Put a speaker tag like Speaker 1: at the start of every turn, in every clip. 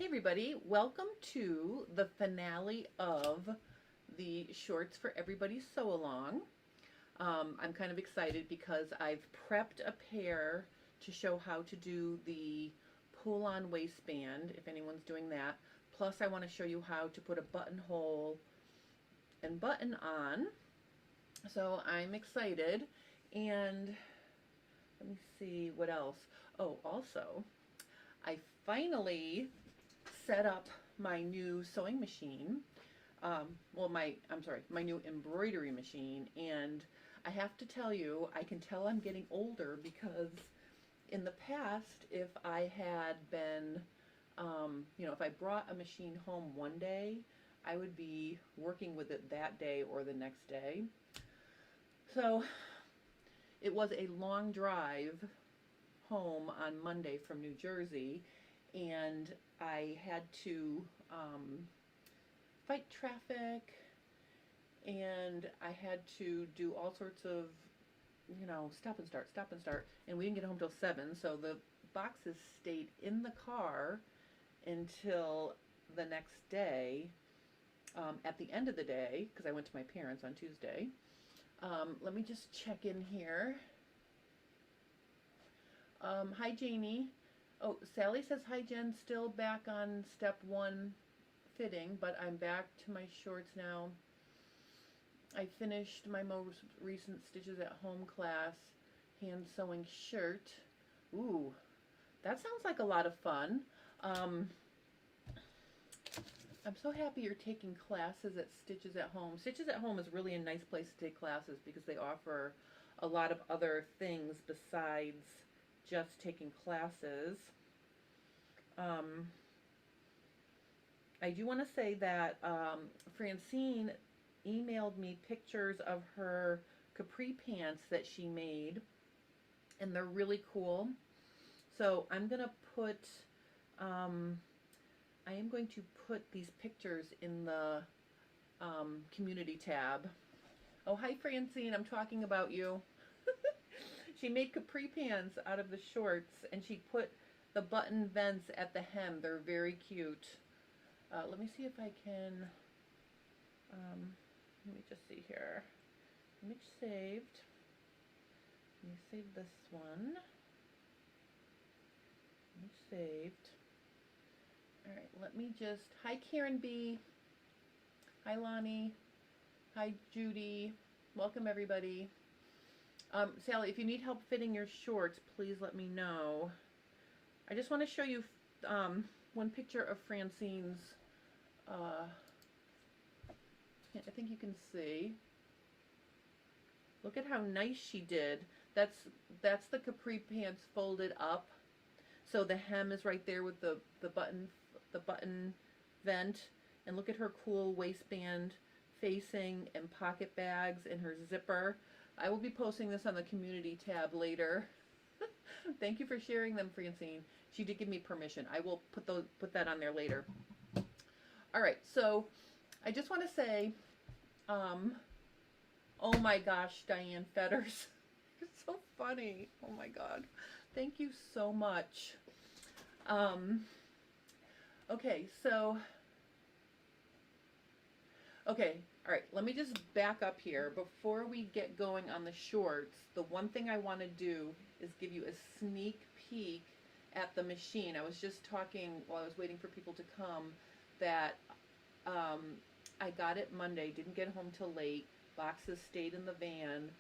Speaker 1: Hey everybody, welcome to the finale of the Shorts for Everybody Sew Along. I'm kind of excited because I've prepped a pair to show how to do the pull-on waistband, if anyone's doing that. Plus I want to show you how to put a buttonhole and button on. So I'm excited, and let me see what else. Oh, also, I finally set up my new sewing machine. My new embroidery machine. And I have to tell you, I can tell I'm getting older because in the past, if I had been, if I brought a machine home one day, I would be working with it that day or the next day. So it was a long drive home on Monday from New Jersey, and I had to fight traffic, and I had to do all sorts of, stop and start, and we didn't get home till 7, so the boxes stayed in the car until the next day. At the end of the day, because I went to my parents on Tuesday, let me just check in here. Hi, Janie. Oh, Sally says, hi, Jen. Still back on step 1 fitting, but I'm back to my shorts now. I finished my most recent Stitches at Home class, hand sewing shirt. Ooh, that sounds like a lot of fun. I'm so happy you're taking classes at Stitches at Home. Stitches at Home is really a nice place to take classes because they offer a lot of other things besides just taking classes. I do want to say that Francine emailed me pictures of her capri pants that she made, and they're really cool. So I'm going to put, I am going to put these pictures in the community tab. Oh, hi Francine, I'm talking about you. She made capri pants out of the shorts, and she put the button vents at the hem. They're very cute. Let me see if I can, let me just see here. Image saved. Let me save this one. Image saved. All right, let me just, hi Karen B. Hi Lonnie. Hi Judy. Welcome everybody. Sally, if you need help fitting your shorts, please let me know. I just want to show you one picture of Francine's, I think you can see. Look at how nice she did. That's the capri pants folded up. So the hem is right there with the button vent. And look at her cool waistband facing and pocket bags and her zipper. I will be posting this on the community tab later. Thank you for sharing them, Francine. She did give me permission. I will put that on there later. All right, so I just want to say, oh my gosh, Diane Fetters. You're so funny. Oh my God. Thank you so much. Okay, so, okay, all right, let me just back up here. Before we get going on the shorts, the one thing I want to do is give you a sneak peek at the machine. I was just talking while I was waiting for people to come that I got it Monday, didn't get home till late. Boxes stayed in the van.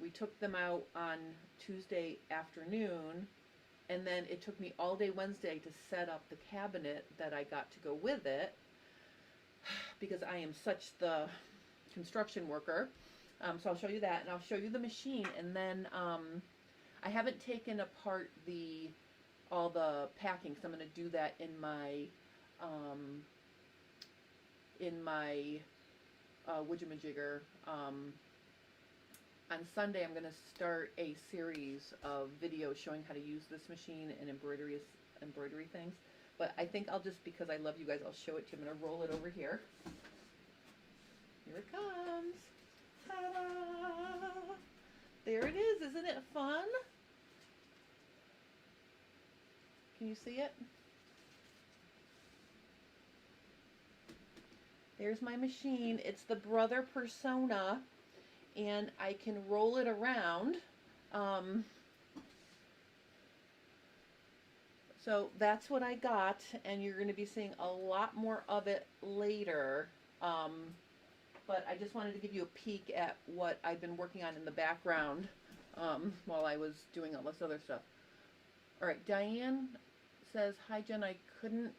Speaker 1: We took them out on Tuesday afternoon, and then it took me all day Wednesday to set up the cabinet that I got to go with it, because I am such the construction worker. So I'll show you that, and I'll show you the machine, and then I haven't taken apart all the packing, so I'm going to do that in my Woodjamajigger. On Sunday, I'm going to start a series of videos showing how to use this machine and embroidery things. But I think I'll just, because I love you guys, I'll show it to you. I'm going to roll it over here. Here it comes. Ta-da! There it is. Isn't it fun? Can you see it? There's my machine. It's the Brother Persona, and I can roll it around. So that's what I got, and you're going to be seeing a lot more of it later. But I just wanted to give you a peek at what I've been working on in the background while I was doing all this other stuff. All right, Diane says, "Hi Jen, I couldn't.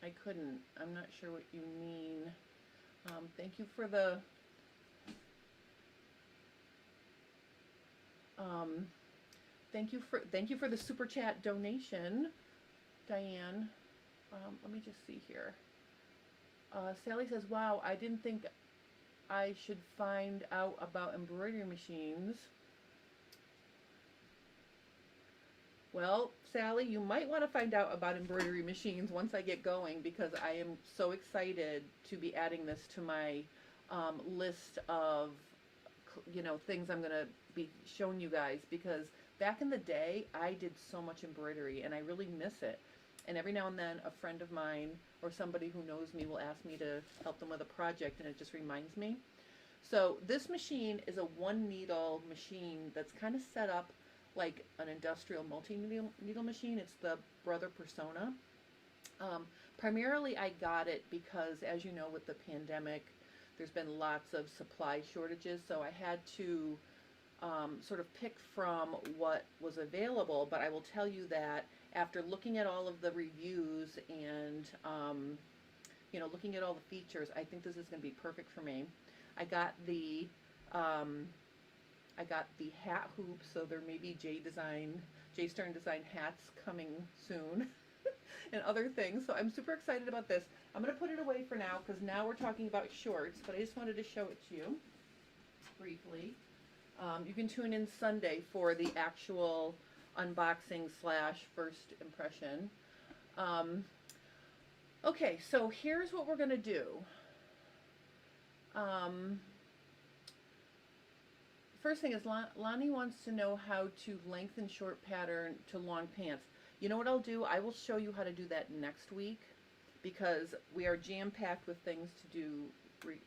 Speaker 1: I'm not sure what you mean. Thank you for the thank you for the super chat donation, Diane. Let me just see here. Sally says, "Wow, I didn't think I should find out about embroidery machines." Well, Sally, you might want to find out about embroidery machines once I get going, because I am so excited to be adding this to my list of, you know, things I'm going to be showing you guys, because back in the day, I did so much embroidery and I really miss it. And every now and then a friend of mine or somebody who knows me will ask me to help them with a project, and it just reminds me. So this machine is a one needle machine that's kind of set up like an industrial multi-needle machine. It's the Brother Persona. Primarily I got it because, as you know, with the pandemic, there's been lots of supply shortages, so I had to sort of pick from what was available. But I will tell you that after looking at all of the reviews and you know, looking at all the features, I think this is going to be perfect for me. I got the hat hoops, so there may be J Stern Design hats coming soon and other things. So I'm super excited about this. I'm going to put it away for now because now we're talking about shorts, but I just wanted to show it to you briefly. You can tune in Sunday for the actual unboxing / first impression. Okay, so here's what we're going to do. First thing is, Lonnie wants to know how to lengthen short pattern to long pants. You know what I'll do? I will show you how to do that next week, because we are jam-packed with things to do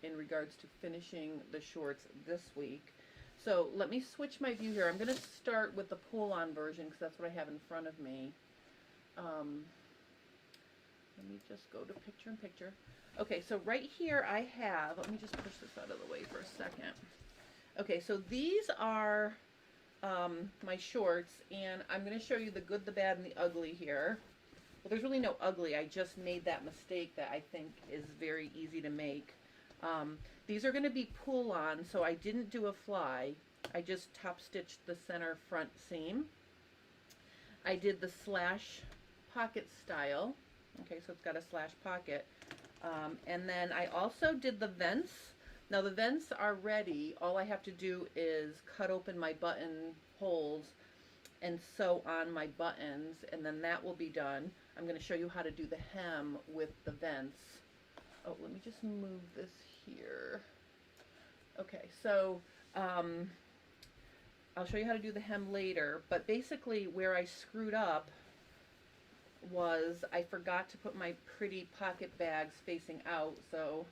Speaker 1: in regards to finishing the shorts this week. So let me switch my view here. I'm going to start with the pull-on version because that's what I have in front of me. Let me just go to picture-in-picture. Okay, so right here I have, let me just push this out of the way for a second. Okay, so these are my shorts, and I'm going to show you the good, the bad, and the ugly here. Well, there's really no ugly. I just made that mistake that I think is very easy to make. These are going to be pull-on, so I didn't do a fly. I just top-stitched the center front seam. I did the slash pocket style. Okay, so it's got a slash pocket. And then I also did the vents. Now the vents are ready. All I have to do is cut open my button holes and sew on my buttons, and then that will be done. I'm going to show you how to do the hem with the vents. Oh, let me just move this here. Okay, so I'll show you how to do the hem later, but basically where I screwed up was I forgot to put my pretty pocket bags facing out. So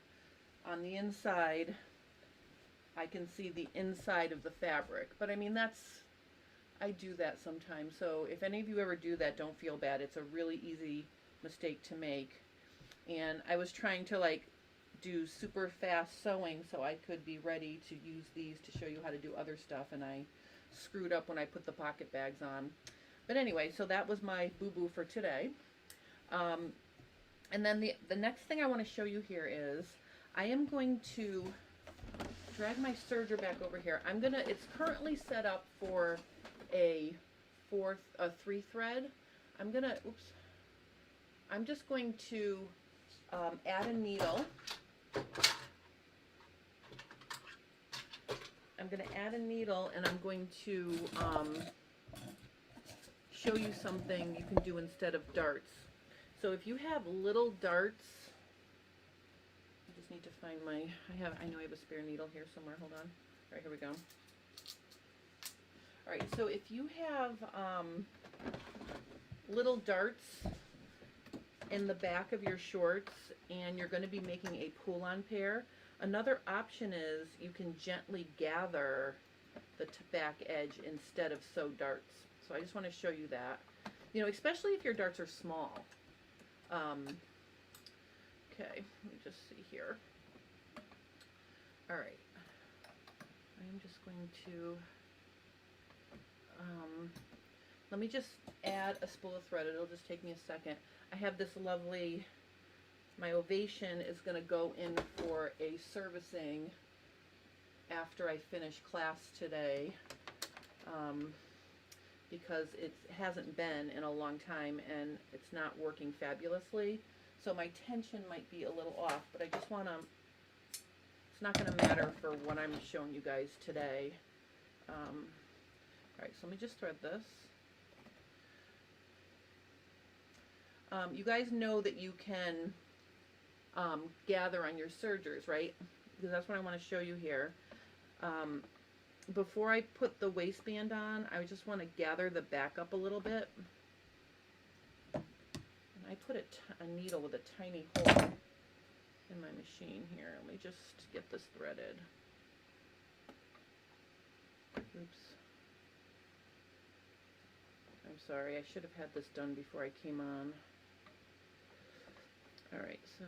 Speaker 1: on the inside I can see the inside of the fabric, but I mean, I do that sometimes, so if any of you ever do that, don't feel bad. It's a really easy mistake to make. And I was trying to like do super fast sewing so I could be ready to use these to show you how to do other stuff, and I screwed up when I put the pocket bags on. But anyway, so that was my boo-boo for today. And then the next thing I want to show you here is I am going to drag my serger back over here. It's currently set up for a 3-thread. I'm just going to add a needle. I'm going to add a needle, and I'm going to show you something you can do instead of darts. So if you have little darts, I just need to find I know I have a spare needle here somewhere. Hold on. All right, here we go. All right, so if you have little darts in the back of your shorts and you're going to be making a pull-on pair, another option is you can gently gather the back edge instead of sew darts. So I just want to show you that. You know, especially if your darts are small. Okay, let me just see here. All right. I'm just going to, let me just add a spool of thread. It'll just take me a second. I have this lovely, my ovation is going to go in for a servicing after I finish class today, because it hasn't been in a long time and it's not working fabulously. So my tension might be a little off, but I just want to, it's not going to matter for what I'm showing you guys today. All right, so let me just thread this. You guys know that you can gather on your sergers, right? Because that's what I want to show you here. Before I put the waistband on, I just want to gather the back up a little bit. And I put a needle with a tiny hole in my machine here. Let me just get this threaded. Oops. I'm sorry, I should have had this done before I came on. Alright, so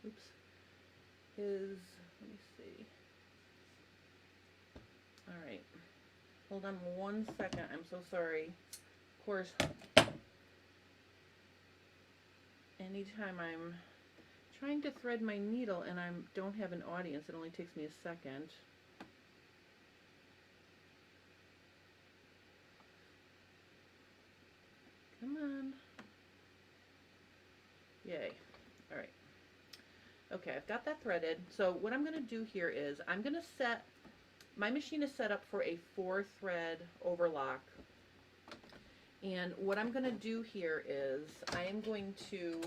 Speaker 1: oops, let me see. Alright, hold on 1 second, I'm so sorry. Of course, anytime I'm trying to thread my needle and I don't have an audience, it only takes me a second. Come on. Yay. All right. Okay, I've got that threaded. So what I'm going to do here is I'm going to set, my machine is set up for a 4-thread overlock. And what I'm going to do here is I am going to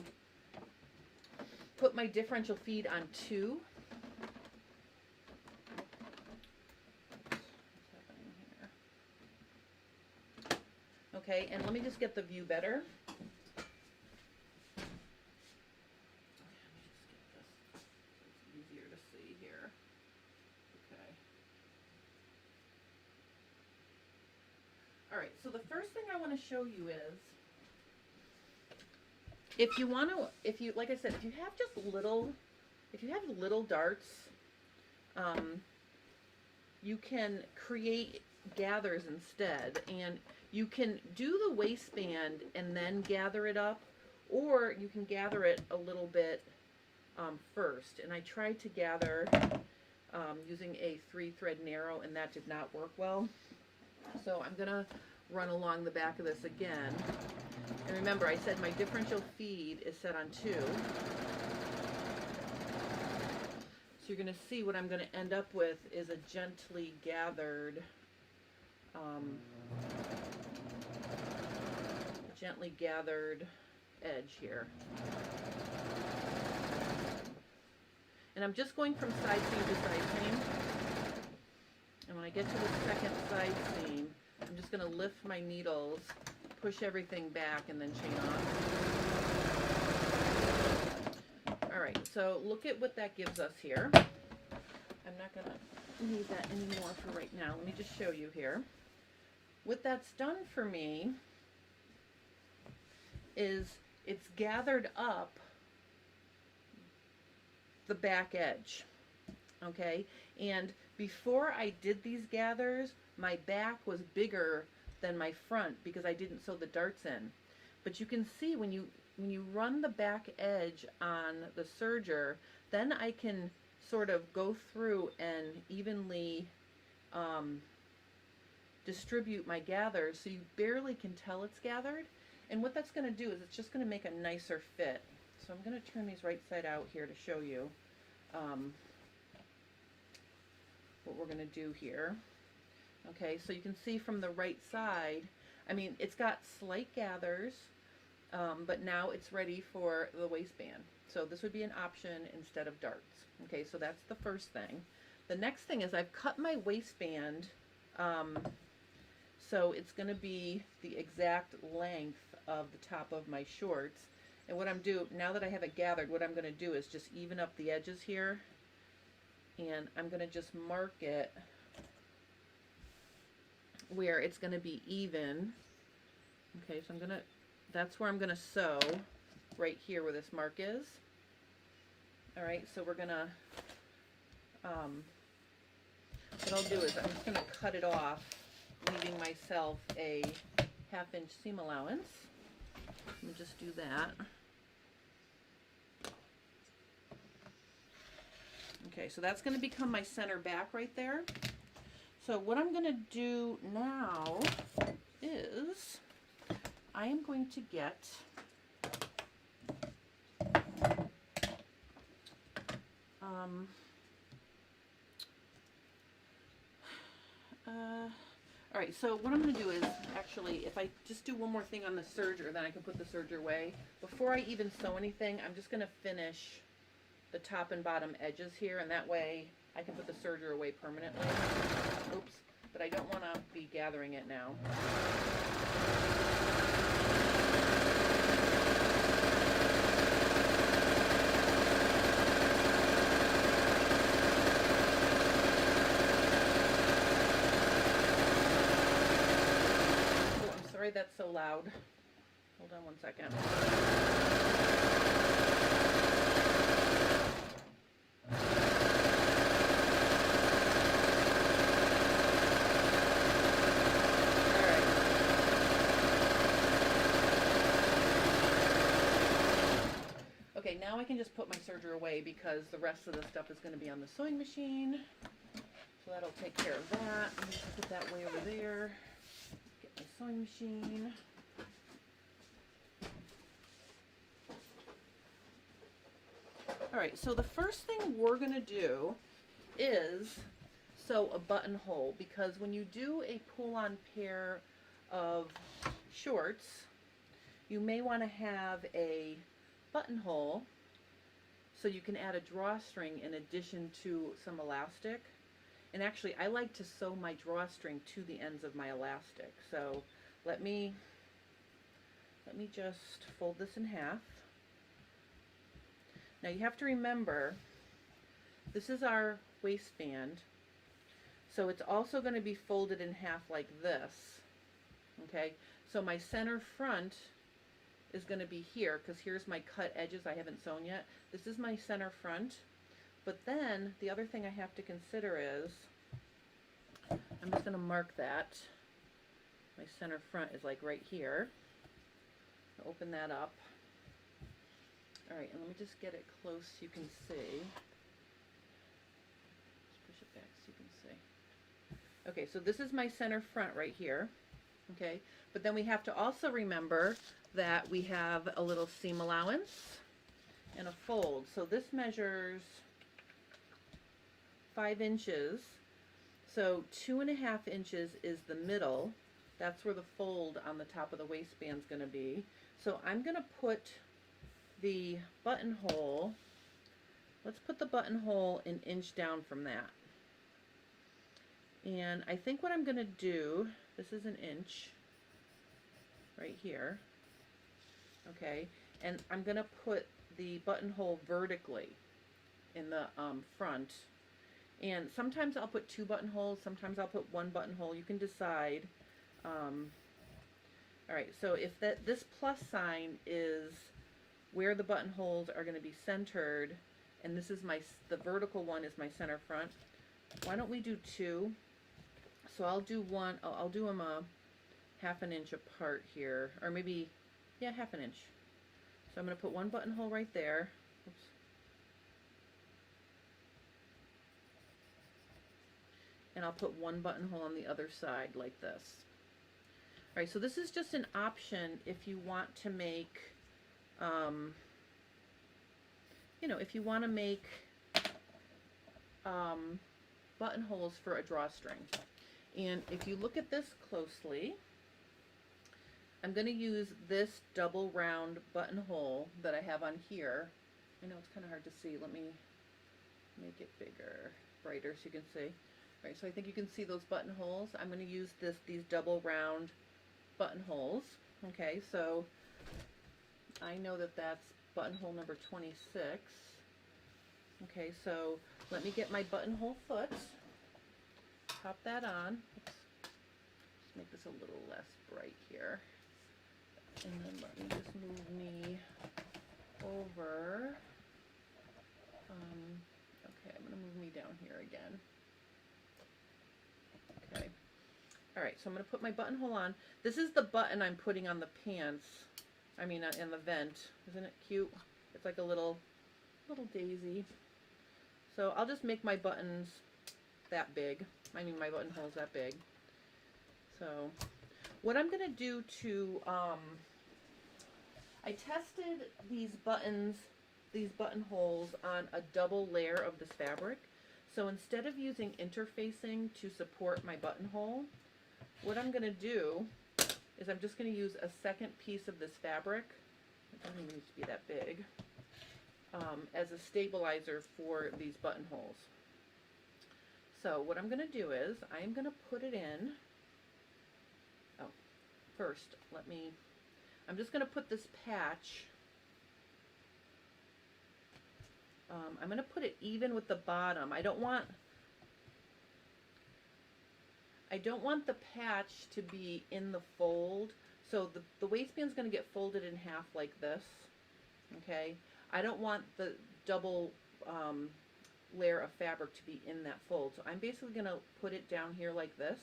Speaker 1: put my differential feed on 2. Okay, and let me just get the view better. Let me just get this so it's easier to see here. Okay. All right, so the first thing I want to show you is, if you want to, like I said, if you have just little, if you have little darts, you can create gathers instead, and you can do the waistband and then gather it up, or you can gather it a little bit first. And I tried to gather using a 3-thread narrow, and that did not work well. So I'm gonna run along the back of this again. And remember, I said my differential feed is set on 2. So you're gonna see what I'm gonna end up with is a gently gathered edge here. And I'm just going from side seam to side seam. And when I get to the second side seam, I'm just going to lift my needles, push everything back, and then chain on. Alright, so look at what that gives us here. I'm not going to need that anymore for right now. Let me just show you here. What that's done for me is it's gathered up the back edge, okay? And before I did these gathers, my back was bigger than my front because I didn't sew the darts in. But you can see when you run the back edge on the serger, then I can sort of go through and evenly distribute my gathers so you barely can tell it's gathered. And what that's going to do is it's just going to make a nicer fit. So I'm going to turn these right side out here to show you what we're going to do here. Okay, so you can see from the right side, I mean, it's got slight gathers, but now it's ready for the waistband. So this would be an option instead of darts. Okay, so that's the first thing. The next thing is I've cut my waistband So it's going to be the exact length of the top of my shorts. And what I'm doing, now that I have it gathered, what I'm going to do is just even up the edges here. And I'm going to just mark it where it's going to be even. Okay, so that's where I'm going to sew, right here where this mark is. All right, so we're going to, what I'll do is I'm just going to cut it off, leaving myself a 1/2 inch seam allowance. Let me just do that. Okay, so that's going to become my center back right there. So what I'm going to do now is I am going to get all right, so what I'm going to do is, actually, if I just do one more thing on the serger, then I can put the serger away. Before I even sew anything, I'm just going to finish the top and bottom edges here, and that way I can put the serger away permanently. Oops, but I don't want to be gathering it now. Sorry that's so loud. Hold on one second. Alright. Okay, now I can just put my serger away because the rest of the stuff is going to be on the sewing machine. So that'll take care of that. I'm just going to put that way over there. My sewing machine. All right, so the first thing we're going to do is sew a buttonhole, because when you do a pull-on pair of shorts, you may want to have a buttonhole so you can add a drawstring in addition to some elastic. And actually, I like to sew my drawstring to the ends of my elastic. So let me just fold this in half. Now you have to remember, this is our waistband, so it's also going to be folded in half like this. Okay, so my center front is going to be here, because here's my cut edges I haven't sewn yet. This is my center front. But then the other thing I have to consider is, I'm just going to mark that. My center front is like right here. I'll open that up. All right, and let me just get it close so you can see. Just push it back so you can see. Okay, so this is my center front right here. Okay, but then we have to also remember that we have a little seam allowance and a fold. So this measures 5 inches, so 2.5 inches is the middle. That's where the fold on the top of the waistband is going to be. So I'm going to put the buttonhole, let's put the buttonhole an inch down from that. And I think what I'm going to do, this is an inch right here, okay, and I'm going to put the buttonhole vertically in the front. And sometimes I'll put 2 buttonholes, sometimes I'll put 1 buttonhole. You can decide. All right, so if this plus sign is where the buttonholes are going to be centered, and this is the vertical one is my center front, why don't we do 2? So I'll do one. I'll do them a 1/2 inch apart here, or maybe, yeah, 1/2 inch. So I'm going to put 1 buttonhole right there. Oops. And I'll put 1 buttonhole on the other side like this. All right, so this is just an option if you want to make, you know, if you want to make buttonholes for a drawstring. And if you look at this closely, I'm going to use this double round buttonhole that I have on here. I know it's kind of hard to see. Let me make it bigger, brighter so you can see. Right, so I think you can see those buttonholes. I'm going to use these double round buttonholes. Okay, so I know that that's buttonhole number 26. Okay, so let me get my buttonhole foot, pop that on. Oops. Let's make this a little less bright here. And then let me just move me over. Okay, I'm going to move me down here again. Okay. All right, so I'm going to put my buttonhole on. This is the button I'm putting on the pants. I mean, in the vent. Isn't it cute? It's like a little daisy. So I'll just make my buttons that big. I mean, my buttonholes that big. So what I'm going to do to, I tested these buttonholes on a double layer of this fabric. So instead of using interfacing to support my buttonhole, what I'm going to do is I'm just going to use a second piece of this fabric, it doesn't even need to be that big, as a stabilizer for these buttonholes. So what I'm going to do is I'm going to put it in, first I'm just going to put this patch, I'm going to put it even with the bottom. I don't want the patch to be in the fold. So the waistband's going to get folded in half like this. Okay? I don't want the double layer of fabric to be in that fold. So I'm basically going to put it down here like this.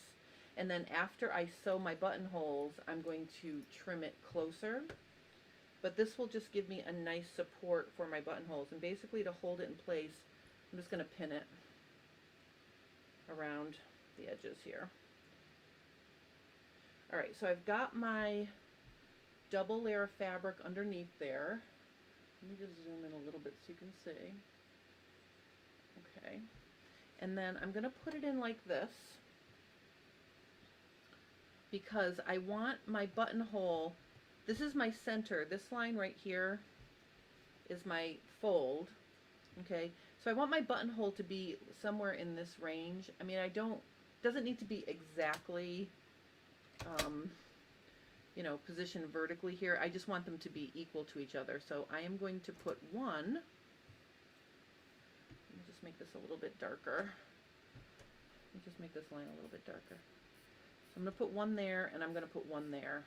Speaker 1: And then after I sew my buttonholes, I'm going to trim it closer. But this will just give me a nice support for my buttonholes. And basically to hold it in place, I'm just going to pin it around the edges here. Alright, so I've got my double layer of fabric underneath there. Let me just zoom in a little bit so you can see. Okay. And then I'm going to put it in like this because I want my buttonhole, this is my center, this line right here is my fold. Okay, so I want my buttonhole to be somewhere in this range. I mean, doesn't need to be exactly you know, positioned vertically here. I just want them to be equal to each other. So I am going to put one, let me just make this a little bit darker. Let me just make this line a little bit darker. So I'm going to put one there and I'm going to put one there.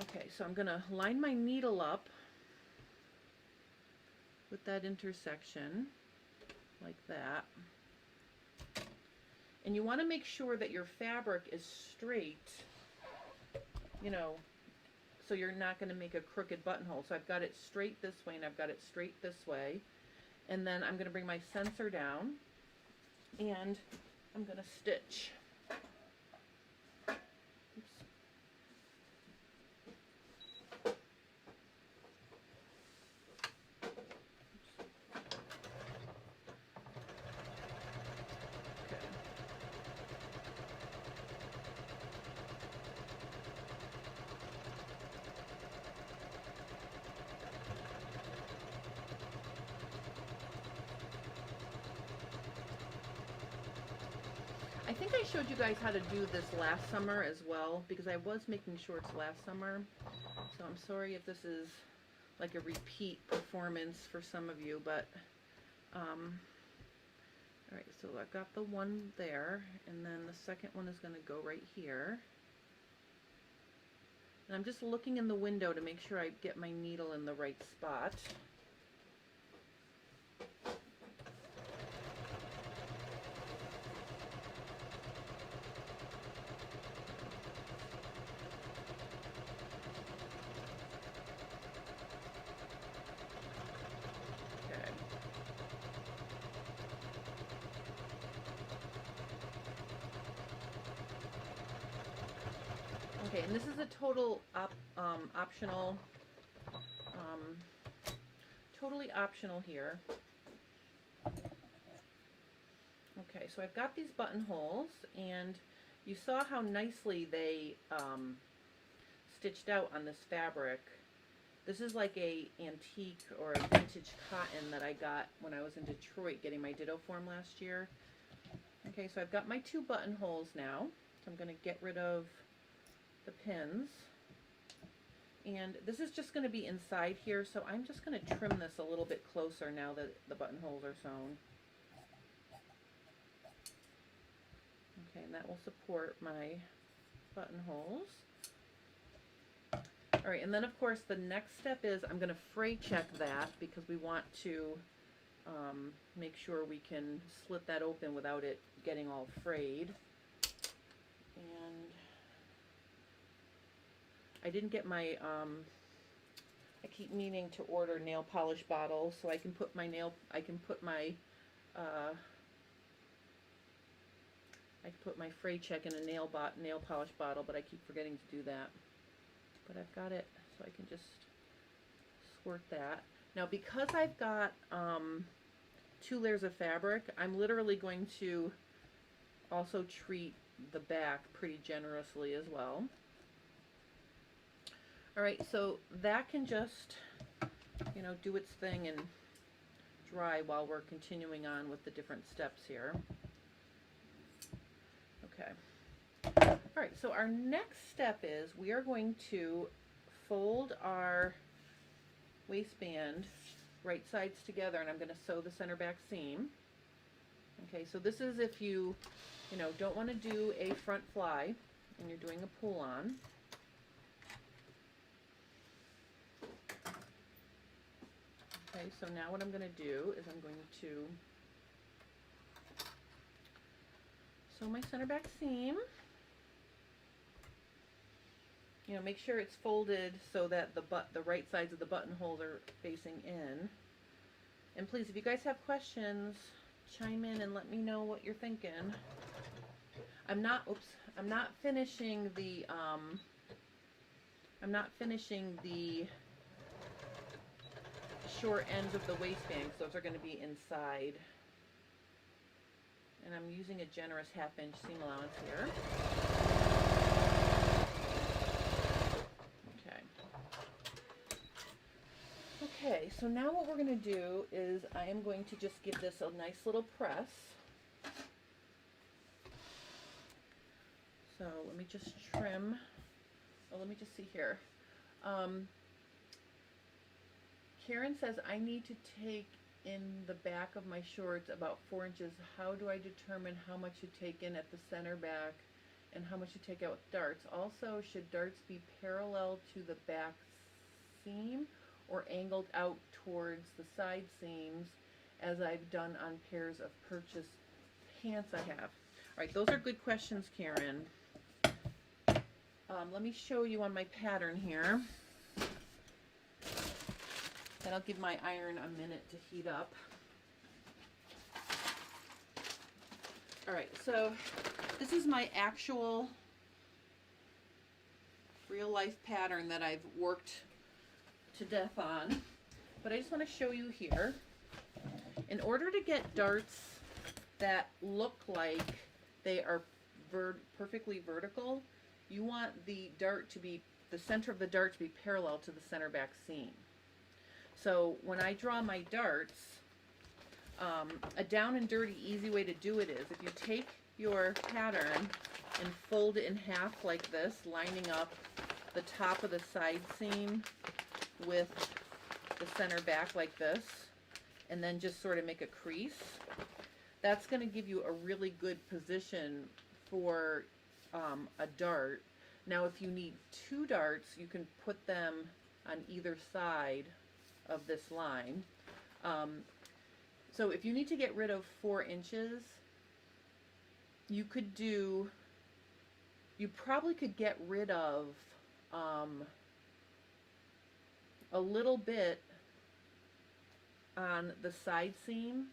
Speaker 1: Okay, so I'm going to line my needle up with that intersection like that. And you want to make sure that your fabric is straight, you know, so you're not going to make a crooked buttonhole. So I've got it straight this way and I've got it straight this way. And then I'm going to bring my sensor down and I'm going to stitch. I think I showed you guys how to do this last summer as well, because I was making shorts last summer. So I'm sorry if this is like a repeat performance for some of you, but alright, so I've got the one there, and then the second one is going to go right here. And I'm just looking in the window to make sure I get my needle in the right spot. Okay, and this is a total optional, totally optional here. Okay, so I've got these buttonholes, and you saw how nicely they stitched out on this fabric. This is like a antique or a vintage cotton that I got when I was in Detroit getting my ditto form last year. Okay, so I've got my 2 buttonholes now. So I'm going to get rid of the pins. And this is just going to be inside here, so I'm just going to trim this a little bit closer now that the buttonholes are sewn. Okay, and that will support my buttonholes. All right, and then of course the next step is I'm going to fray check that because we want to make sure we can slit that open without it getting all frayed. And I didn't get my, I keep meaning to order nail polish bottles so I can put my fray check in a nail polish bottle, but I keep forgetting to do that. But I've got it, so I can just squirt that. Now because I've got 2 layers of fabric, I'm literally going to also treat the back pretty generously as well. Alright, so that can just, you know, do its thing and dry while we're continuing on with the different steps here. Okay. Alright, so our next step is we are going to fold our waistband right sides together, and I'm going to sew the center back seam. Okay, so this is if you don't want to do a front fly and you're doing a pull on. Okay, so now what I'm going to do is I'm going to sew my center back seam. You know, make sure it's folded so that the right sides of the buttonholes are facing in. And please, if you guys have questions, chime in and let me know what you're thinking. I'm not finishing the short ends of the waistband, because those are going to be inside. And I'm using a generous 1/2 inch seam allowance here. Okay, so now what we're going to do is I am going to just give this a nice little press. So let me just trim. Oh, let me just see here. Karen says I need to take in the back of my shorts about 4 inches. How do I determine how much to take in at the center back and how much to take out with darts? Also, should darts be parallel to the back seam or angled out towards the side seams, as I've done on pairs of purchased pants I have? All right, those are good questions, Karen. Let me show you on my pattern here. And I'll give my iron a minute to heat up. All right, so this is my actual real life pattern that I've worked to death on, but I just want to show you here. In order to get darts that look like they are perfectly vertical, you want the center of the dart to be parallel to the center back seam. So when I draw my darts, a down and dirty easy way to do it is if you take your pattern and fold it in half like this, lining up the top of the side seam with the center back like this, and then just sort of make a crease. That's going to give you a really good position for a dart. Now if you need 2 darts, you can put them on either side of this line. So if you need to get rid of 4 inches, you probably could get rid of a little bit on the side seam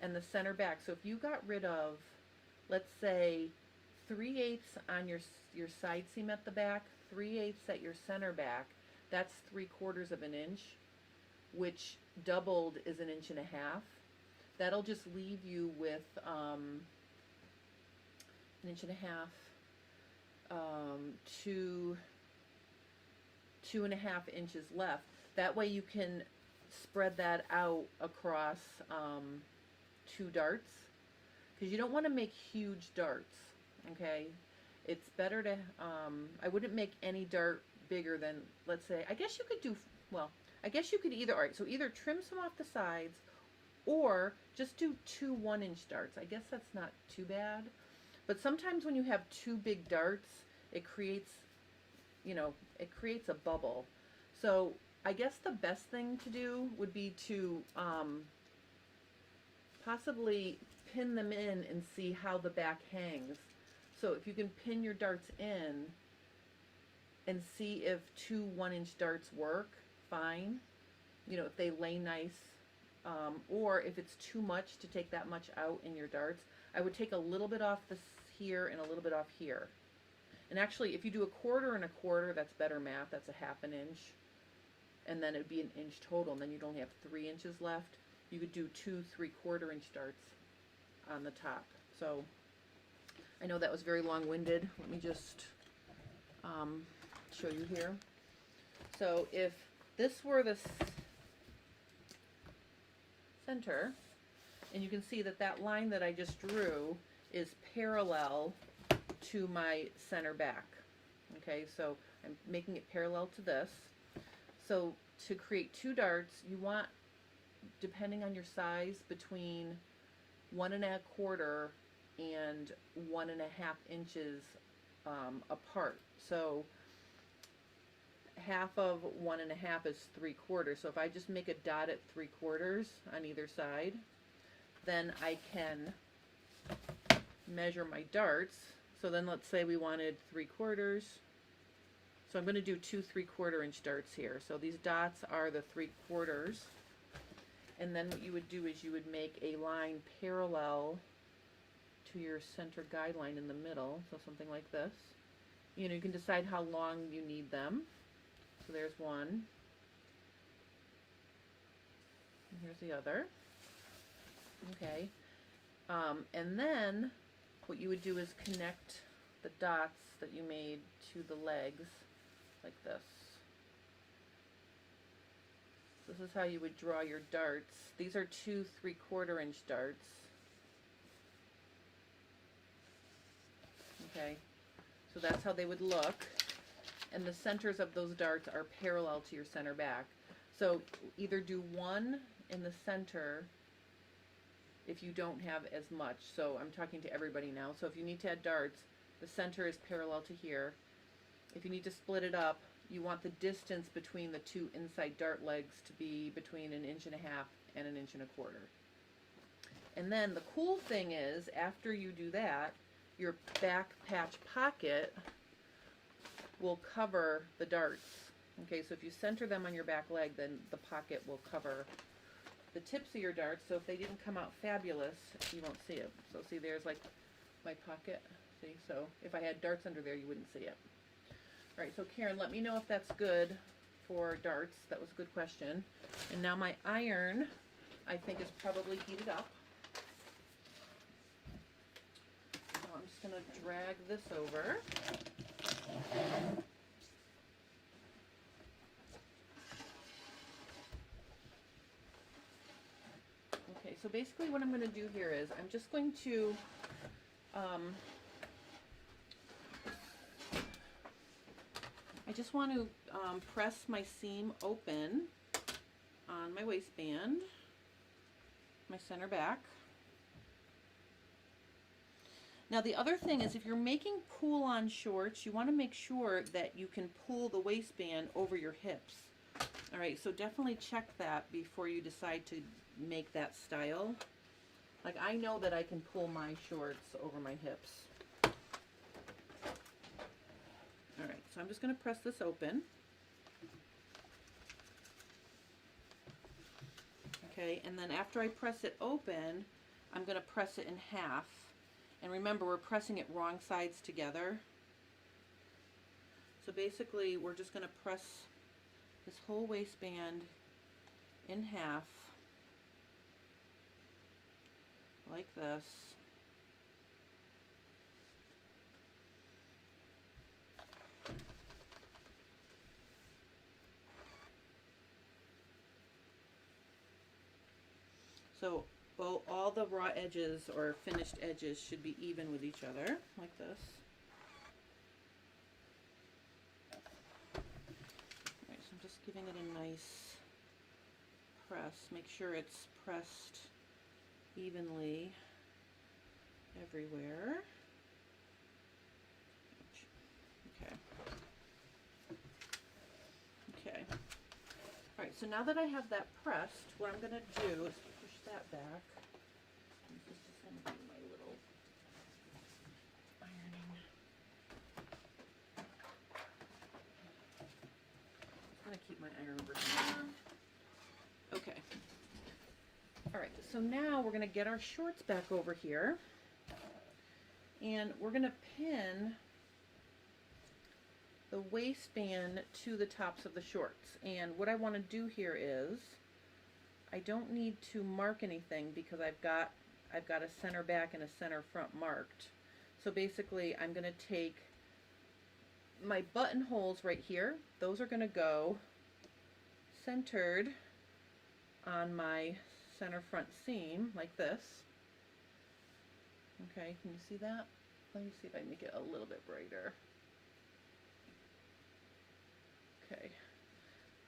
Speaker 1: and the center back. So if you got rid of, let's say, 3/8 on your side seam at the back, 3/8 at your center back, that's 3/4 of an inch, which doubled is 1.5 inches. That'll just leave you with 1.5 inches to 2.5 inches left. That way you can spread that out across 2 darts, because you don't want to make huge darts, okay? It's better to, I wouldn't make any dart bigger than, let's say, I guess you could do, well, I guess you could either, all right, so either trim some off the sides or just do 2 1-inch darts. I guess that's not too bad. But sometimes when you have 2 big darts, it creates, you know, it creates a bubble. So I guess the best thing to do would be to possibly pin them in and see how the back hangs. So if you can pin your darts in and see if 2 1-inch darts work, fine. You know, if they lay nice, or if it's too much to take that much out in your darts, I would take a little bit off this here and a little bit off here. And actually, if you do 1/4 and 1/4, that's better math. That's a 1/2 inch. And then it would be 1 inch total, and then you'd only have 3 inches left. You could do 2 3/4 inch darts on the top. So I know that was very long-winded. Let me just show you here. So if this were the center, and you can see that that line that I just drew is parallel to my center back. Okay, so I'm making it parallel to this. So to create 2 darts, you want, depending on your size, between 1 1/4 and 1 1/2 inches apart. So half of 1 1/2 is 3/4. So if I just make a dot at 3/4 on either side, then I can measure my darts. So then let's say we wanted 3/4. So I'm going to do 2 3/4 inch darts here. So these dots are the 3/4. And then what you would do is you would make a line parallel to your center guideline in the middle. So something like this. You know, you can decide how long you need them. So there's one. And here's the other. Okay. And then what you would do is connect the dots that you made to the legs like this. This is how you would draw your darts. These are 2 3/4 inch darts. Okay, so that's how they would look. And the centers of those darts are parallel to your center back. So either do 1 in the center if you don't have as much. So I'm talking to everybody now. So if you need to add darts, the center is parallel to here. If you need to split it up, you want the distance between the 2 inside dart legs to be between 1 1/2 inches and 1 1/4 inches. And then the cool thing is, after you do that, your back patch pocket will cover the darts. Okay, so if you center them on your back leg, then the pocket will cover the tips of your darts. So if they didn't come out fabulous, you won't see it. So see, there's like my pocket. See, so if I had darts under there, you wouldn't see it. All right, so Karen, let me know if that's good for darts. That was a good question. And now my iron, I think, is probably heated up. So I'm just going to drag this over. Okay, so basically what I'm going to do here is I'm just going to I just want to press my seam open on my waistband, my center back. Now the other thing is, if you're making pull-on shorts, you want to make sure that you can pull the waistband over your hips. All right, so definitely check that before you decide to make that style. Like, I know that I can pull my shorts over my hips. All right, so I'm just going to press this open. Okay, and then after I press it open, I'm going to press it in half. And remember, we're pressing it wrong sides together. So basically, we're just going to press this whole waistband in half, like this. So all the raw edges or finished edges should be even with each other, like this. Alright, so I'm just giving it a nice press. Make sure it's pressed evenly everywhere. Okay. Okay. Alright, so now that I have that pressed, what I'm going to do is push that back. This is going to be my little ironing. I'm going to keep my iron over here. Okay. Alright, so now we're going to get our shorts back over here. And we're going to pin the waistband to the tops of the shorts. And what I want to do here is, I don't need to mark anything because I've got a center back and a center front marked. So basically I'm going to take my buttonholes right here. Those are going to go centered on my center front seam like this. Okay, can you see that? Let me see if I make it a little bit brighter. Okay.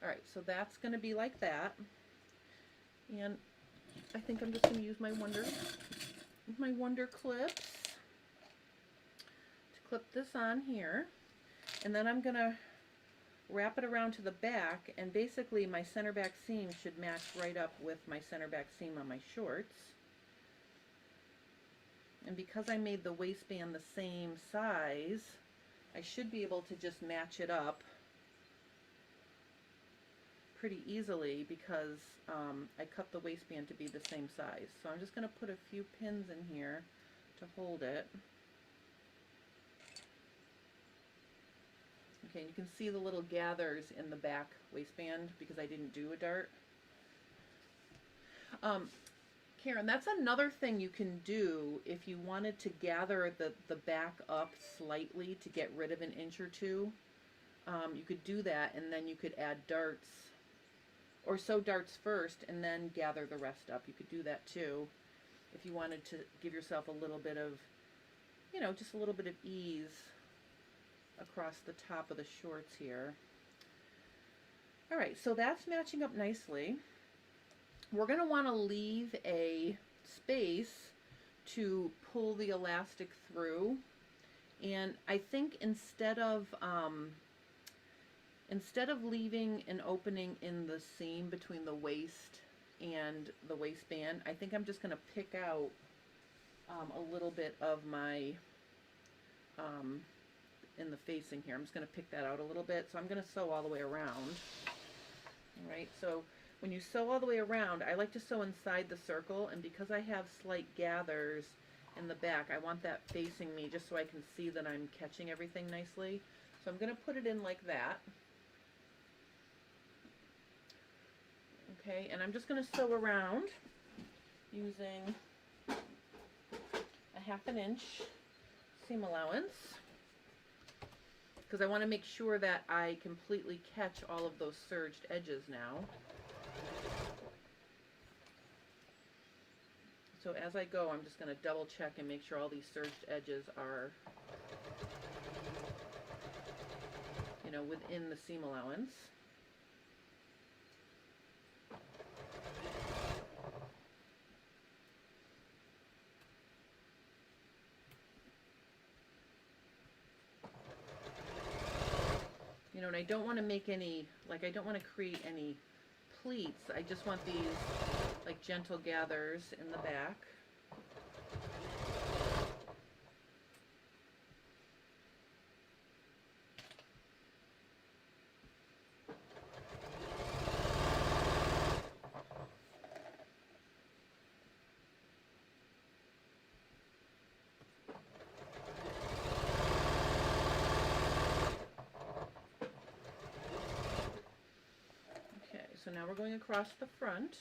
Speaker 1: Alright, so that's going to be like that. And I think I'm just going to use my wonder clips to clip this on here. And then I'm going to wrap it around to the back, and basically my center back seam should match right up with my center back seam on my shorts. And because I made the waistband the same size, I should be able to just match it up pretty easily because I cut the waistband to be the same size. So I'm just going to put a few pins in here to hold it. Okay, you can see the little gathers in the back waistband because I didn't do a dart. Karen, that's another thing you can do if you wanted to gather the back up slightly to get rid of an inch or two. You could do that, and then you could add darts, or sew darts first and then gather the rest up. You could do that too if you wanted to give yourself a little bit of, you know, just a little bit of ease across the top of the shorts here. Alright, so that's matching up nicely. We're going to want to leave a space to pull the elastic through, and I think instead of leaving an opening in the seam between the waist and the waistband, I think I'm just going to pick out a little bit of my in the facing here. I'm just going to pick that out a little bit. So I'm going to sew all the way around. All right, so when you sew all the way around, I like to sew inside the circle, and because I have slight gathers in the back, I want that facing me just so I can see that I'm catching everything nicely. So I'm going to put it in like that. Okay, and I'm just going to sew around using a 1/2 inch seam allowance, because I want to make sure that I completely catch all of those serged edges now. So as I go, I'm just going to double check and make sure all these serged edges are, you know, within the seam allowance. You know, and I don't want to make any, like, I don't want to create any pleats. I just want these, like, gentle gathers in the back. So now we're going across the front.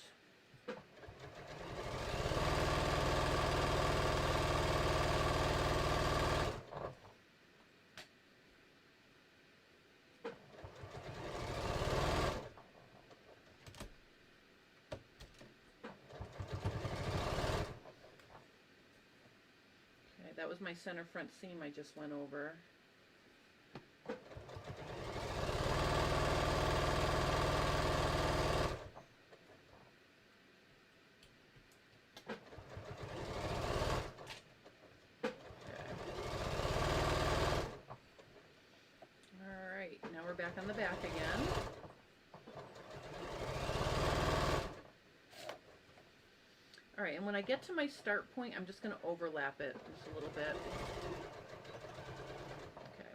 Speaker 1: that was my center front seam I just went over. Now we're back on the back again. All right, and when I get to my start point, I'm just going to overlap it just a little bit. Okay.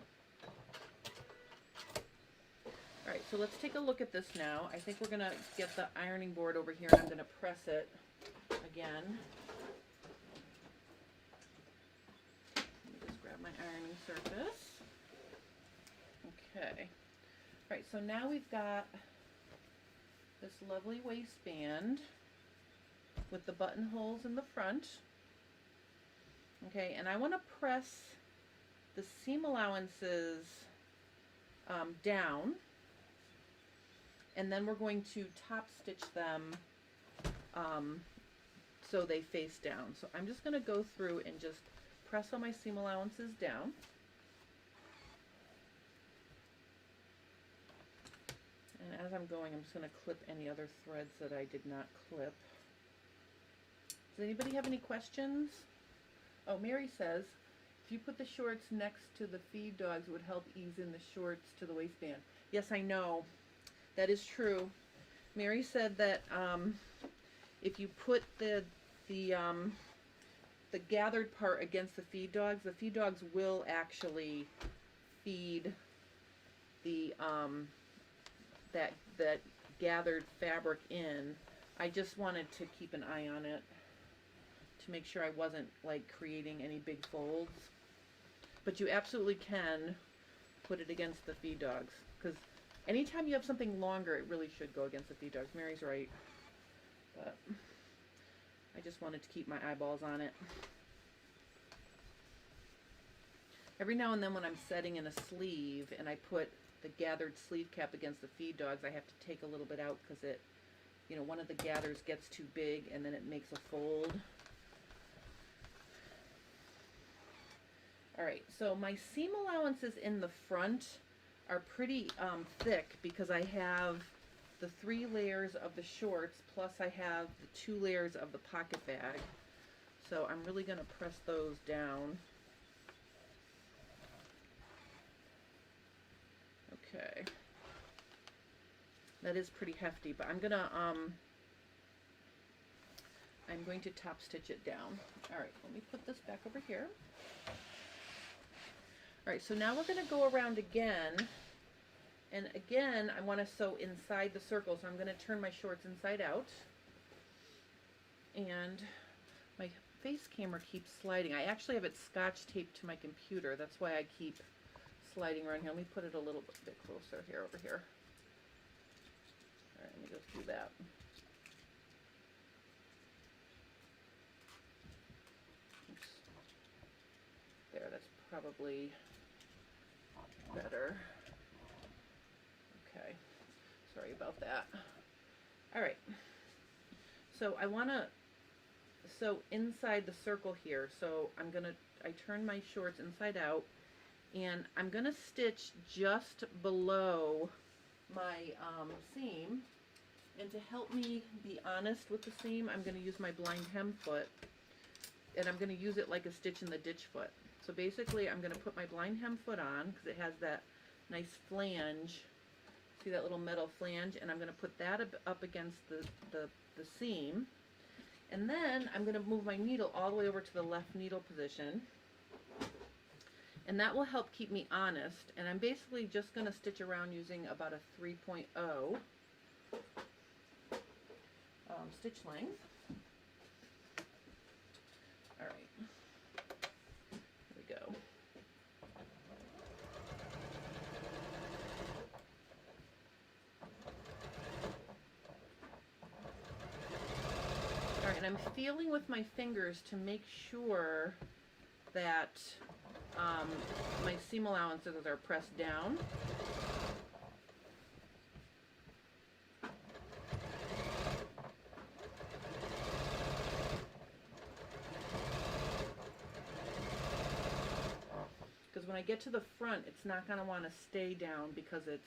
Speaker 1: All right, so let's take a look at this now. I think we're going to get the ironing board over here, and I'm going to press it again. Let me just grab my ironing surface. Okay. All right, so now we've got this lovely waistband with the buttonholes in the front. Okay, and I want to press the seam allowances down, and then we're going to top stitch them so they face down. So I'm just going to go through and just press all my seam allowances down. And as I'm going, I'm just going to clip any other threads that I did not clip. Does anybody have any questions? Oh, Mary says, if you put the shorts next to the feed dogs, it would help ease in the shorts to the waistband. Yes, I know. That is true. Mary said that if you put the gathered part against the feed dogs will actually feed the that gathered fabric in. I just wanted to keep an eye on it to make sure I wasn't like creating any big folds. But you absolutely can put it against the feed dogs, because anytime you have something longer, it really should go against the feed dogs. Mary's right. But I just wanted to keep my eyeballs on it. Every now and then when I'm setting in a sleeve and I put the gathered sleeve cap against the feed dogs, I have to take a little bit out because it, you know, one of the gathers gets too big and then it makes a fold. All right, so my seam allowances in the front are pretty thick because I have the 3 layers of the shorts plus I have the 2 layers of the pocket bag. So I'm really going to press those down. Okay, that is pretty hefty, but I'm going to top stitch it down. All right, let me put this back over here. All right, so now we're going to go around again, and again I want to sew inside the circle, so I'm going to turn my shorts inside out, and my face camera keeps sliding. I actually have it scotch taped to my computer, that's why I keep sliding around here. Let me put it a little bit closer here, over here. All right, let me just do that. Oops. There, that's probably better. Okay, sorry about that. All right, so I want to sew inside the circle here. So I turn my shorts inside out, and I'm going to stitch just below my seam. And to help me be honest with the seam, I'm going to use my blind hem foot, and I'm going to use it like a stitch in the ditch foot. So basically I'm going to put my blind hem foot on because it has that nice flange. See that little metal flange? And I'm going to put that up against the seam. And then I'm going to move my needle all the way over to the left needle position. And that will help keep me honest. And I'm basically just going to stitch around using about a 3.0 stitch length. All right. Here we go. All right, and I'm feeling with my fingers to make sure that my seam allowances are pressed down. when I get to the front, it's not going to want to stay down because it's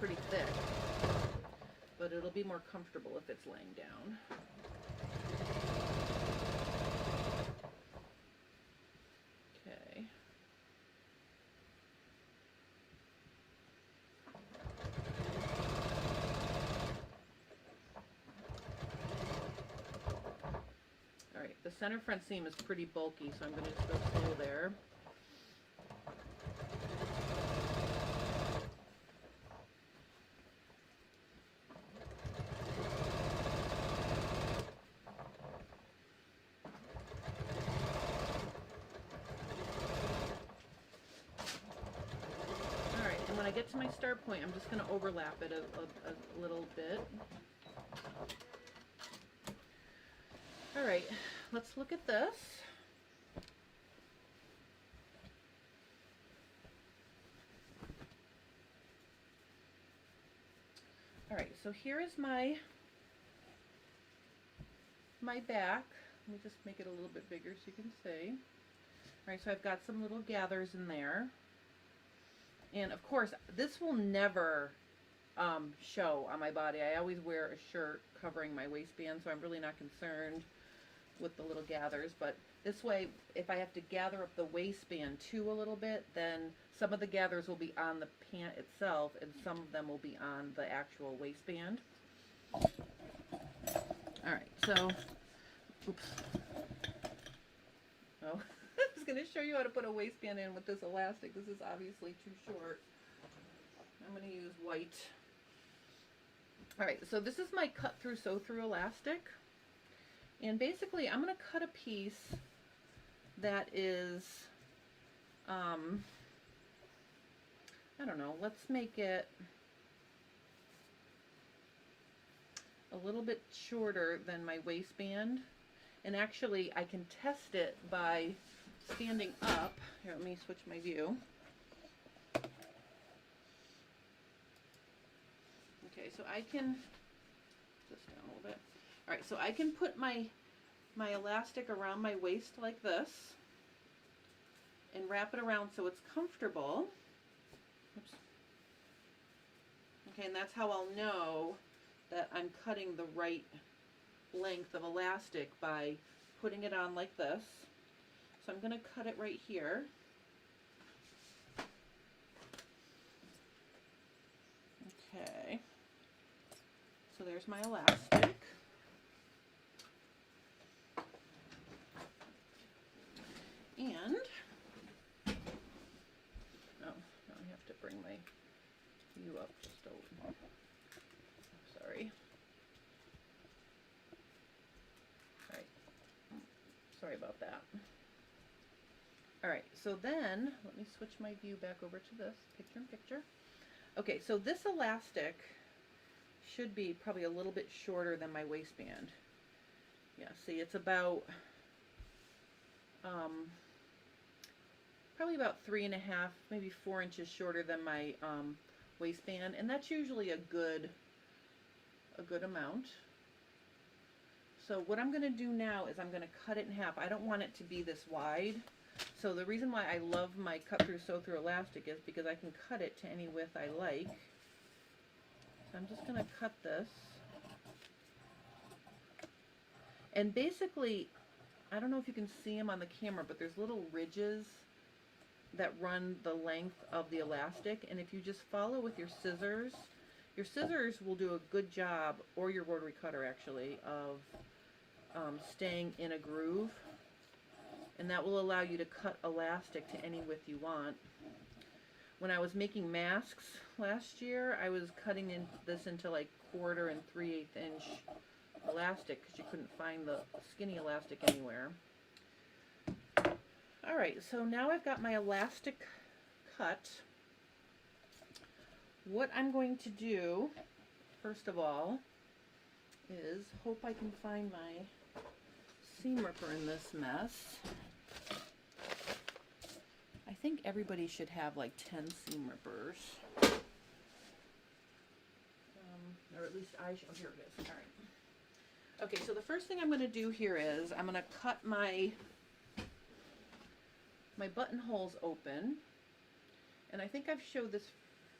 Speaker 1: pretty thick, but it'll be more comfortable if it's laying down. Okay. All right, the center front seam is pretty bulky, so I'm going to just go slow there. When I get to my start point, I'm just going to overlap it a little bit. All right, let's look at this. All right, so here is my back. Let me just make it a little bit bigger so you can see. All right, so I've got some little gathers in there. And of course, this will never show on my body. I always wear a shirt covering my waistband, so I'm really not concerned with the little gathers. But this way, if I have to gather up the waistband too a little bit, then some of the gathers will be on the pant itself, and some of them will be on the actual waistband. All right, so, oops. Oh. I'm going to show you how to put a waistband in with this elastic. This is obviously too short. I'm going to use white. All right, so this is my cut through sew through elastic, and basically I'm going to cut a piece that is I don't know, let's make it a little bit shorter than my waistband, and actually I can test it by standing up. Here, let me switch my view. Okay, so I can just down a little bit. All right, so I can put my elastic around my waist like this and wrap it around so it's comfortable. Oops. Okay, and that's how I'll know that I'm cutting the right length of elastic, by putting it on like this. So I'm going to cut it right here. Okay. So there's my elastic. And, oh, now I have to bring my view up just a little. Sorry. All right. Sorry about that. All right, so then let me switch my view back over to this picture in picture. Okay, so this elastic should be probably a little bit shorter than my waistband. Yeah, see, it's about probably about 3.5, maybe 4 inches shorter than my waistband, and that's usually a good amount. So what I'm going to do now is I'm going to cut it in half. I don't want it to be this wide. So the reason why I love my cut through sew through elastic is because I can cut it to any width I like. So I'm just going to cut this. And basically, I don't know if you can see them on the camera, but there's little ridges that run the length of the elastic, and if you just follow with your scissors will do a good job, or your rotary cutter actually, of staying in a groove, and that will allow you to cut elastic to any width you want. When I was making masks last year, I was cutting this into like 1/4 and 3/8 inch elastic because you couldn't find the skinny elastic anywhere. Alright, so now I've got my elastic cut. What I'm going to do, first of all, is hope I can find my seam ripper in this mess. I think everybody should have like 10 seam rippers. Or at least I should. Oh, here it is. Alright. Okay, so the first thing I'm going to do here is I'm going to cut my my buttonholes open, and I think I've showed this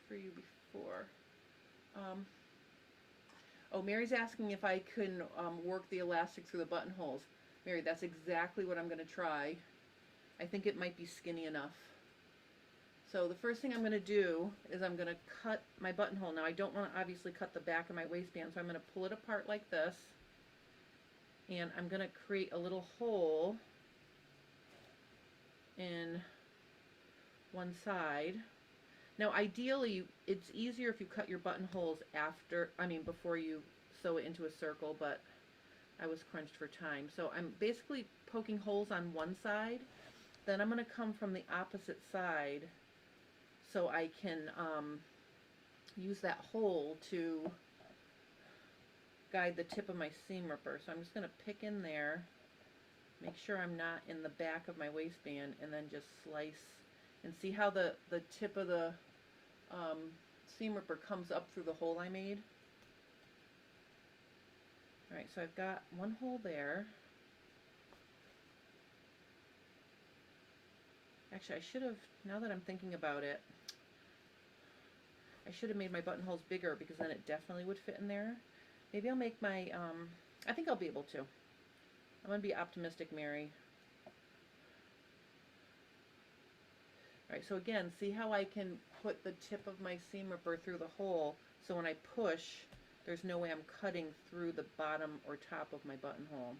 Speaker 1: for you before. Oh, Mary's asking if I can work the elastic through the buttonholes. Mary, that's exactly what I'm going to try. I think it might be skinny enough. So the first thing I'm going to do is I'm going to cut my buttonhole. Now I don't want to obviously cut the back of my waistband, so I'm going to pull it apart like this, and I'm going to create a little hole in one side. Now ideally it's easier if you cut your buttonholes before you sew it into a circle, but I was crunched for time. So I'm basically poking holes on one side, then I'm going to come from the opposite side so I can use that hole to guide the tip of my seam ripper. So I'm just going to pick in there, make sure I'm not in the back of my waistband, and then just slice. And see how the tip of the seam ripper comes up through the hole I made? Alright, so I've got one hole there. Actually, I should have, now that I'm thinking about it, I should have made my buttonholes bigger, because then it definitely would fit in there. Maybe I'll make my, I think I'll be able to. I'm going to be optimistic, Mary. Alright, so again, see how I can put the tip of my seam ripper through the hole, so when I push, there's no way I'm cutting through the bottom or top of my buttonhole.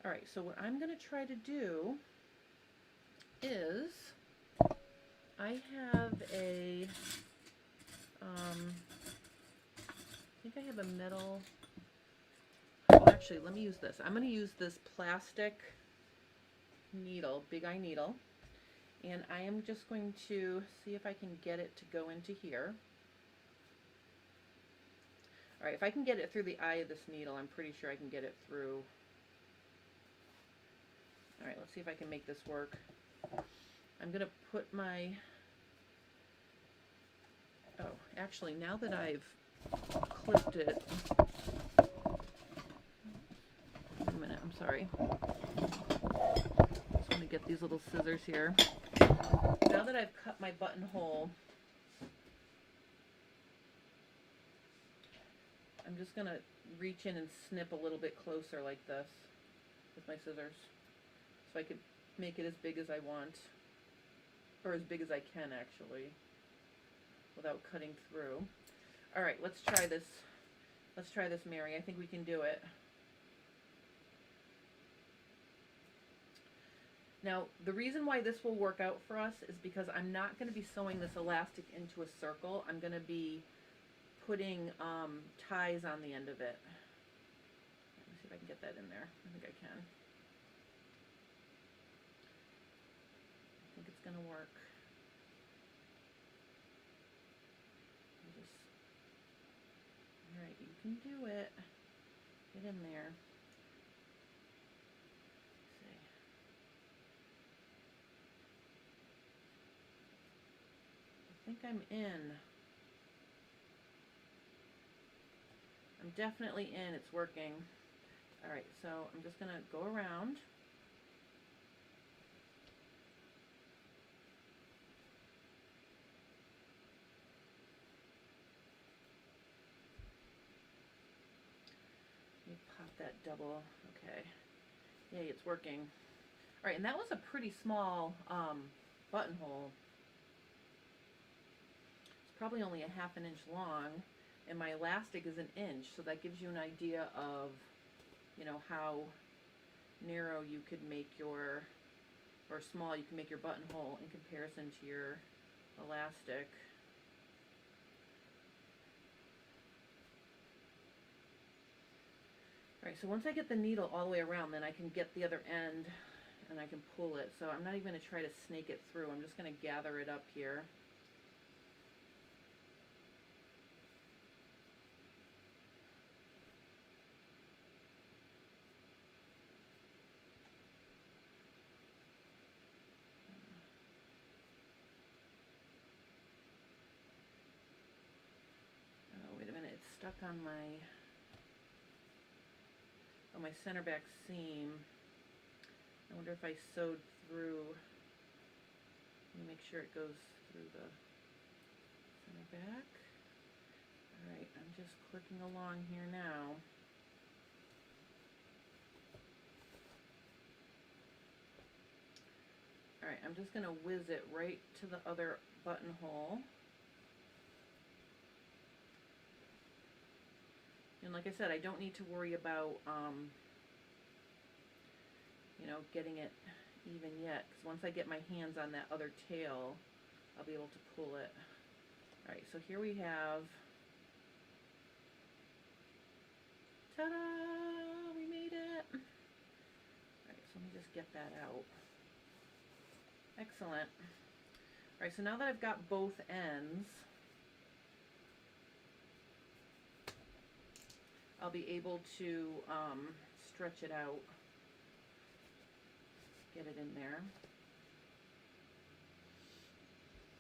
Speaker 1: Alright, so what I'm going to try to do is, I have a, I think I have a metal, oh actually, let me use this. I'm going to use this plastic needle, big eye needle, and I am just going to see if I can get it to go into here. Alright, if I can get it through the eye of this needle, I'm pretty sure I can get it through. Alright, let's see if I can make this work. I'm going to put my, oh, actually, now that I've clipped it, wait a minute, I'm sorry. Just want to get these little scissors here. Now that I've cut my buttonhole, I'm just going to reach in and snip a little bit closer like this with my scissors, so I can make it as big as I want, or as big as I can actually, without cutting through. Alright, let's try this. Let's try this, Mary. I think we can do it. Now, the reason why this will work out for us is because I'm not going to be sewing this elastic into a circle. I'm going to be putting ties on the end of it. Let me see if I can get that in there. I think I can. I think it's going to work. Alright, you can do it. Get in there. I think I'm in. I'm definitely in. It's working. Alright, so I'm just going to go around. Let me pop that double. Okay. Yay, it's working. Alright, and that was a pretty small buttonhole. Probably only a ½ inch long, and my elastic is 1 inch, so that gives you an idea of, you know, how narrow you could make your, or small you can make your buttonhole in comparison to your elastic. Alright, so once I get the needle all the way around, then I can get the other end and I can pull it. So I'm not even going to try to snake it through. I'm just going to gather it up here. Stuck on my center back seam. I wonder if I sewed through, let me make sure it goes through the center back. All right, I'm just clicking along here now. All right, I'm just gonna whiz it right to the other buttonhole. And like I said, I don't need to worry about, you know, getting it even yet, because once I get my hands on that other tail, I'll be able to pull it. All right, so here we have, ta-da, we made it. All right, so let me just get that out. Excellent. All right, so now that I've got both ends, I'll be able to stretch it out, get it in there.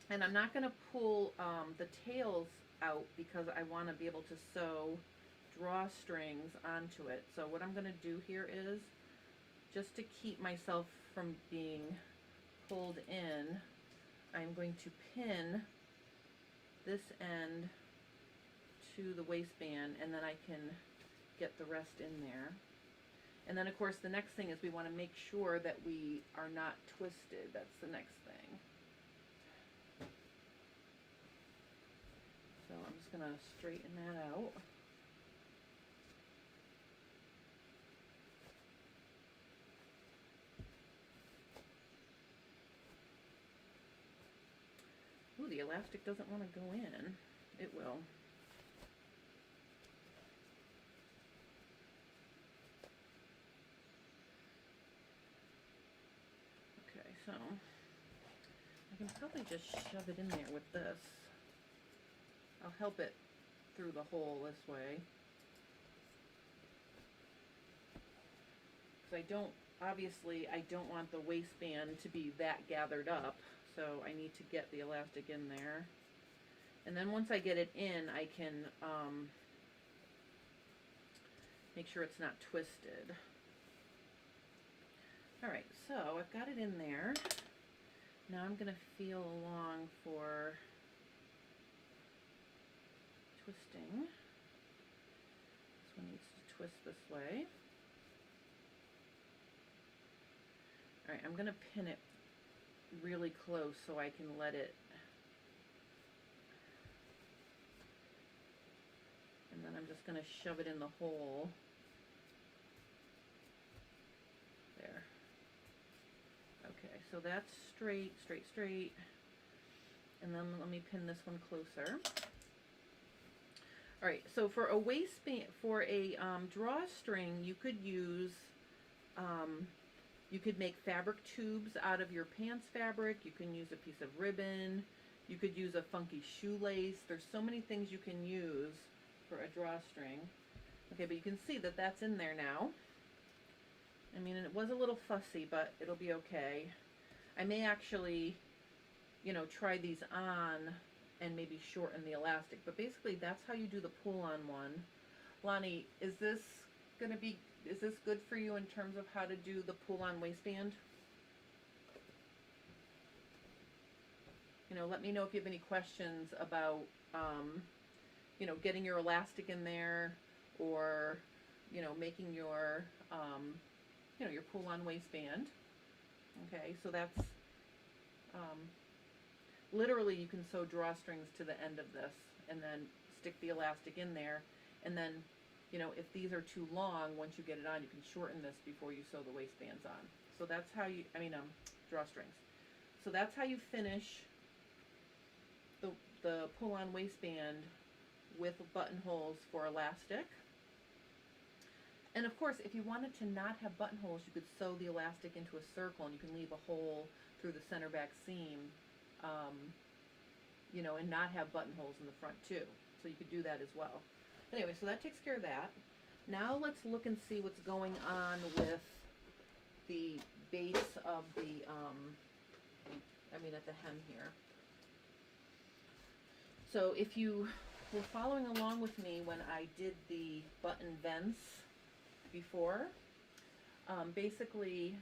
Speaker 1: And I'm not going to pull the tails out because I want to be able to sew drawstrings onto it. So what I'm going to do here is, just to keep myself from being pulled in, I'm going to pin this end to the waistband, and then I can get the rest in there. And then of course the next thing is we want to make sure that we are not twisted. That's the next thing. So I'm just going to straighten that out. Ooh, the elastic doesn't want to go in. It will. Okay, so I can probably just shove it in there with this. I'll help it through the hole this way. Because obviously I don't want the waistband to be that gathered up, so I need to get the elastic in there. And then once I get it in, I can make sure it's not twisted. All right, so I've got it in there. Now I'm going to feel along for twisting. This one needs to twist this way. All right, I'm going to pin it really close so I can let it, and then I'm just going to shove it in the hole. There. Okay, so that's straight, straight, straight. And then let me pin this one closer. All right, so for a waistband, for a drawstring, you could use, you could make fabric tubes out of your pants fabric. You can use a piece of ribbon. You could use a funky shoelace. There's so many things you can use for a drawstring. Okay, but you can see that that's in there now. I mean, it was a little fussy, but it'll be okay. I may actually, you know, try these on and maybe shorten the elastic, but basically that's how you do the pull-on one. Lonnie, is this good for you in terms of how to do the pull-on waistband? You know, let me know if you have any questions about, you know, getting your elastic in there, or, you know, making your, you know, your pull-on waistband. Okay, so that's, literally you can sew drawstrings to the end of this and then stick the elastic in there, and then, you know, if these are too long, once you get it on, you can shorten this before you sew the waistbands on. So that's how you, drawstrings. So that's how you finish the pull-on waistband with buttonholes for elastic. And of course, if you wanted to not have buttonholes, you could sew the elastic into a circle, and you can leave a hole through the center back seam, you know, and not have buttonholes in the front too. So you could do that as well. Anyway, so that takes care of that. Now let's look and see what's going on with the base of the, at the hem here. So if you were following along with me when I did the button vents before, basically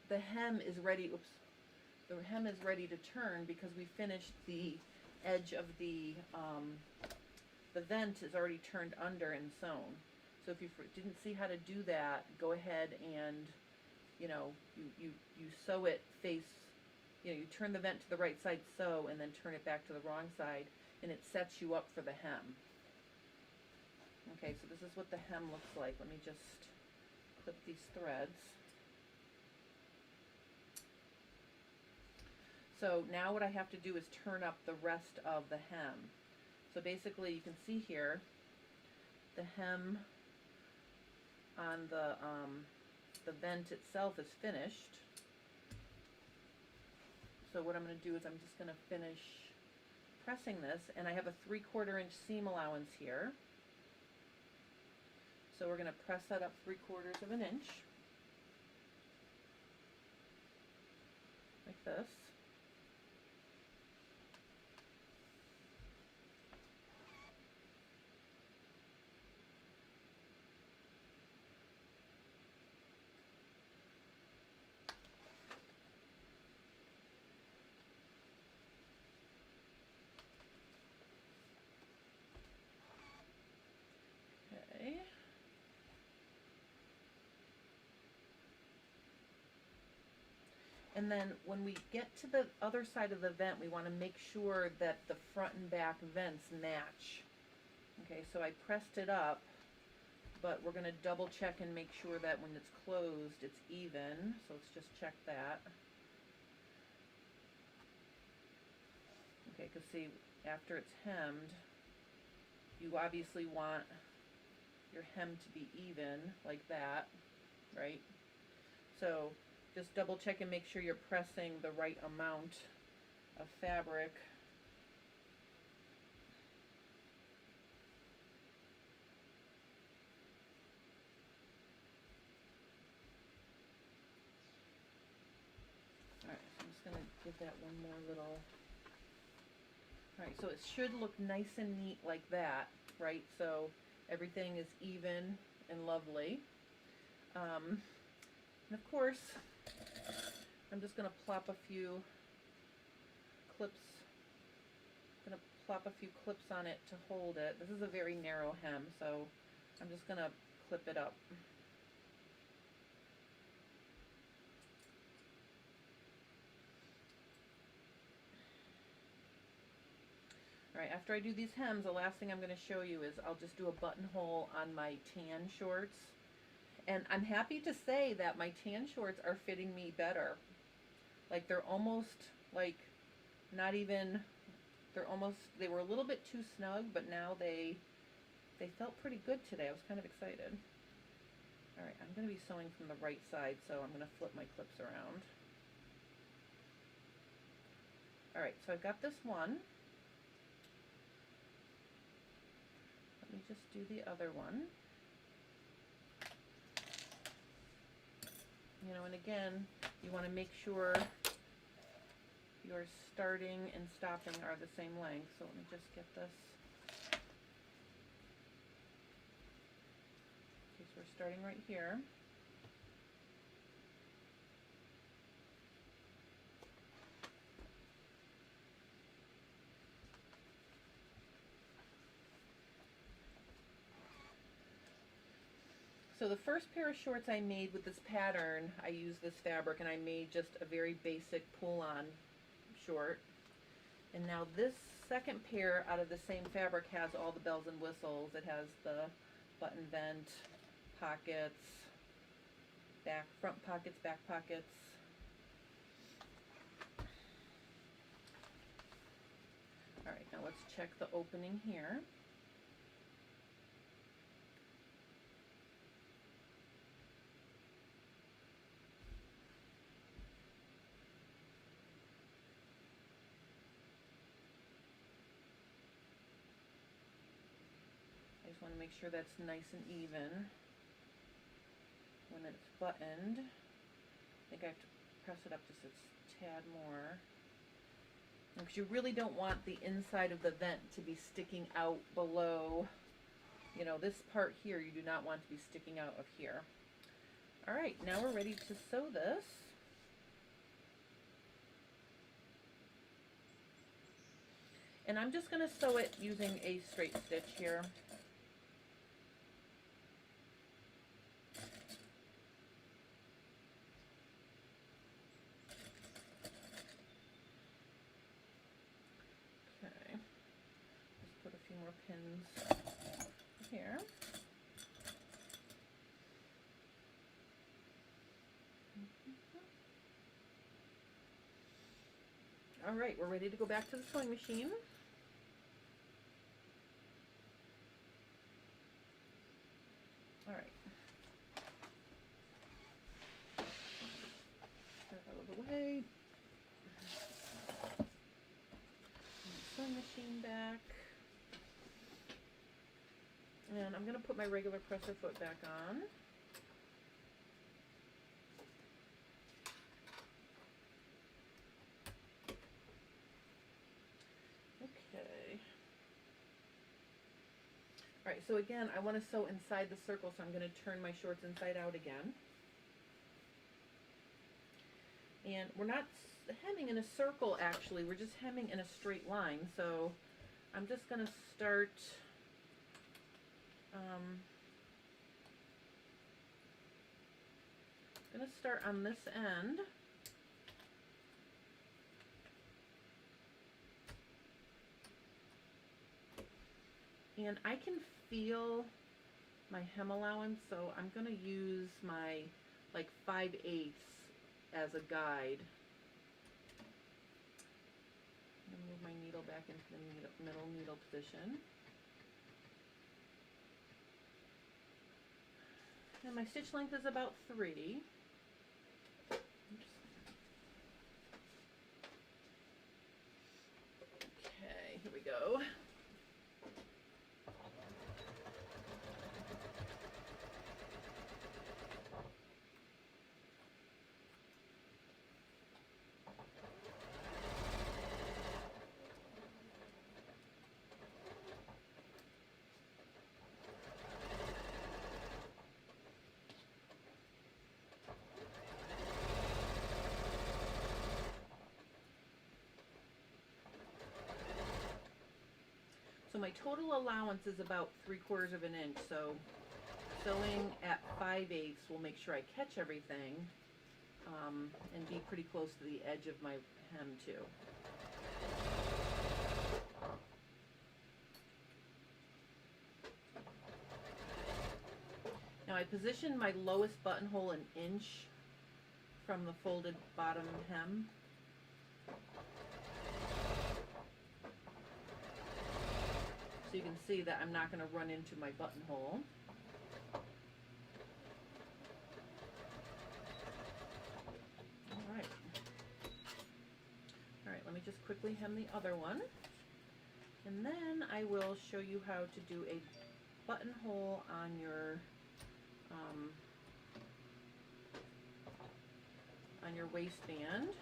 Speaker 1: the hem is ready, oops, the hem is ready to turn because we finished the edge of the vent is already turned under and sewn. So if you didn't see how to do that, go ahead and, you know, you sew it face, you know, you turn the vent to the right side, sew, and then turn it back to the wrong side, and it sets you up for the hem. Okay, so this is what the hem looks like. Let me just clip these threads. So now what I have to do is turn up the rest of the hem. So basically you can see here the hem on the vent itself is finished. So what I'm going to do is I'm just going to finish pressing this, and I have a 3/4 inch seam allowance here. So we're going to press that up 3/4 of an inch, like this. Okay. And then when we get to the other side of the vent, we want to make sure that the front and back vents match. Okay, so I pressed it up, but we're going to double check and make sure that when it's closed, it's even. So let's just check that. Okay, because see, after it's hemmed, you obviously want your hem to be even, like that, right? So just double check and make sure you're pressing the right amount of fabric. Alright, so I'm just going to give that one more little... Alright, so it should look nice and neat like that, right? So everything is even and lovely. And of course, I'm just going to plop a few clips. I'm going to plop a few clips on it to hold it. This is a very narrow hem, so I'm just going to clip it up. Alright, after I do these hems, the last thing I'm going to show you is I'll just do a buttonhole on my tan shorts. And I'm happy to say that my tan shorts are fitting me better. Like they're almost like not even, they were a little bit too snug, but now they felt pretty good today. I was kind of excited. Alright, I'm going to be sewing from the right side, so I'm going to flip my clips around. Alright, so I've got this one. Let me just do the other one. You know, and again, you want to make sure your starting and stopping are the same length. So let me just get this. Okay, so we're starting right here. So the first pair of shorts I made with this pattern, I used this fabric and I made just a very basic pull-on short. And now this second pair out of the same fabric has all the bells and whistles. It has the button vent, pockets, front pockets, back pockets. Alright, now let's check the opening here. I just want to make sure that's nice and even when it's buttoned. I think I have to press it up just a tad more. Because you really don't want the inside of the vent to be sticking out below, you know, this part here you do not want to be sticking out of here. Alright, now we're ready to sew this. And I'm just going to sew it using a straight stitch here. Okay, let's put a few more pins here. All right, we're ready to go back to the sewing machine. All right. That out of the way. Sewing machine back. And I'm going to put my regular presser foot back on. Okay. All right, so again, I want to sew inside the circle, so I'm going to turn my shorts inside out again. And we're not hemming in a circle, actually. We're just hemming in a straight line. So I'm just going to start on this end. And I can feel my hem allowance, so I'm going to use my like 5/8 as a guide. I'm going to move my needle back into the middle needle position. And my stitch length is about 3. Oops. Okay, here we go. So my total allowance is about 3/4 of an inch, so sewing at 5/8 will make sure I catch everything and be pretty close to the edge of my hem too. Now I positioned my lowest buttonhole an inch from the folded bottom hem. So you can see that I'm not going to run into my buttonhole. Alright. Alright, let me just quickly hem the other one. And then I will show you how to do a buttonhole on your waistband.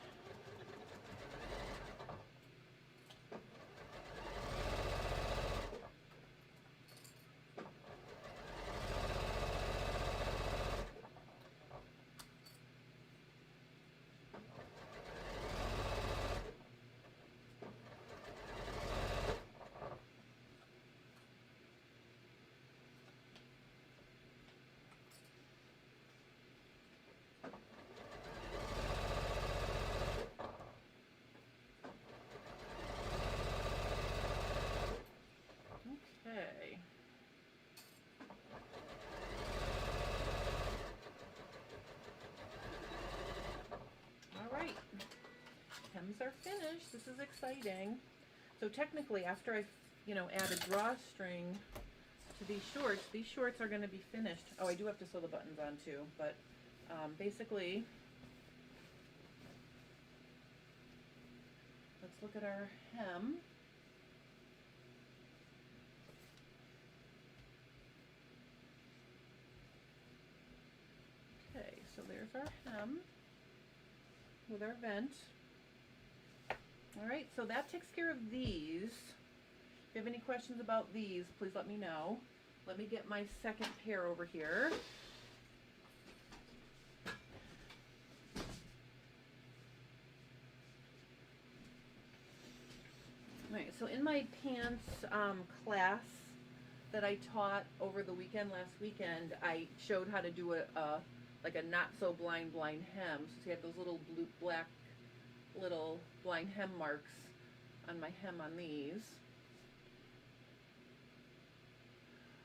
Speaker 1: Okay. All right. Hems are finished. This is exciting. So technically, after I, add a drawstring to these shorts are going to be finished. Oh, I do have to sew the buttons on too, but basically, let's look at our hem. Okay, so there's our hem with our vent. All right, so that takes care of these. If you have any questions about these, please let me know. Let me get my second pair over here. All right, so in my pants class that I taught over the weekend, last weekend, I showed how to do like a not so blind hem. So you have those little blue, black little blind hem marks on my hem on these.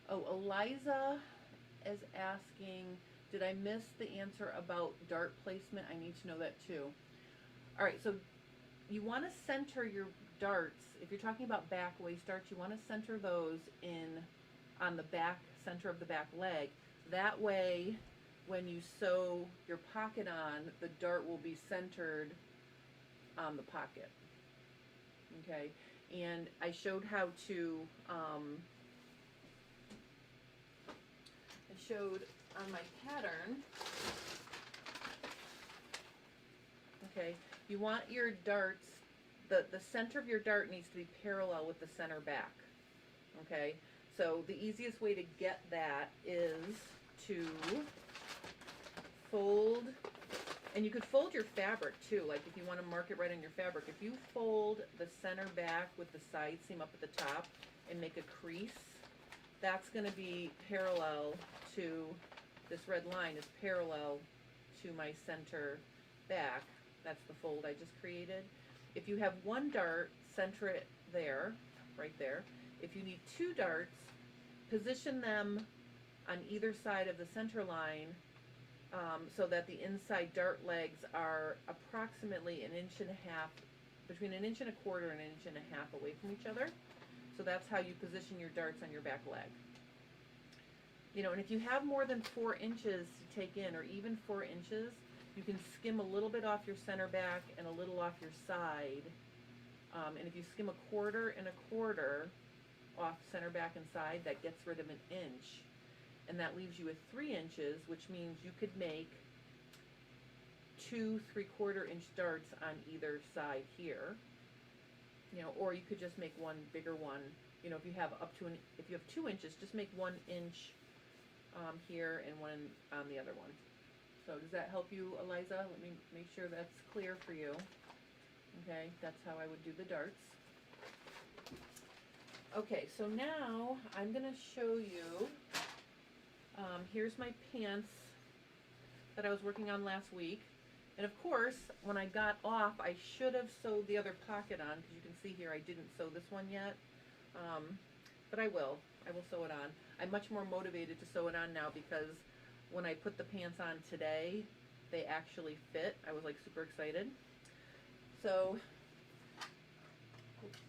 Speaker 1: Oh, Eliza is asking, did I miss the answer about dart placement? I need to know that too. All right, so you want to center your darts. If you're talking about back waist darts, you want to center those on the back center of the back leg. That way, when you sew your pocket on, the dart will be centered on the pocket. Okay, and I showed how to. I showed on my pattern. Okay, you want your darts. The center of your dart needs to be parallel with the center back. Okay, so the easiest way to get that is to fold, and you could fold your fabric too, like if you want to mark it right on your fabric. If you fold the center back with the side seam up at the top and make a crease, that's going to be parallel to, this red line is parallel to my center back. That's the fold I just created. If you have one dart, center it there, right there. If you need two darts, position them on either side of the center line so that the inside dart legs are approximately 1.5 inches, between 1.25 inches and 1.5 inches away from each other. So that's how you position your darts on your back leg. You know, and if you have more than 4 inches to take in, or even 4 inches, you can skim a little bit off your center back and a little off your side. And if you skim 1/4 and 1/4 off center back and side, that gets rid of 1 inch. And that leaves you with 3 inches, which means you could make 2 3/4 inch darts on either side here. You know, or you could just make one bigger one. You know, if you have if you have 2 inches, just make 1 inch here and one on the other one. So does that help you, Eliza? Let me make sure that's clear for you. Okay, that's how I would do the darts. Okay, so now I'm going to show you, here's my pants that I was working on last week. And of course, when I got off, I should have sewed the other pocket on, because you can see here I didn't sew this one yet. But I will sew it on. I'm much more motivated to sew it on now, because when I put the pants on today, they actually fit. I was like super excited. So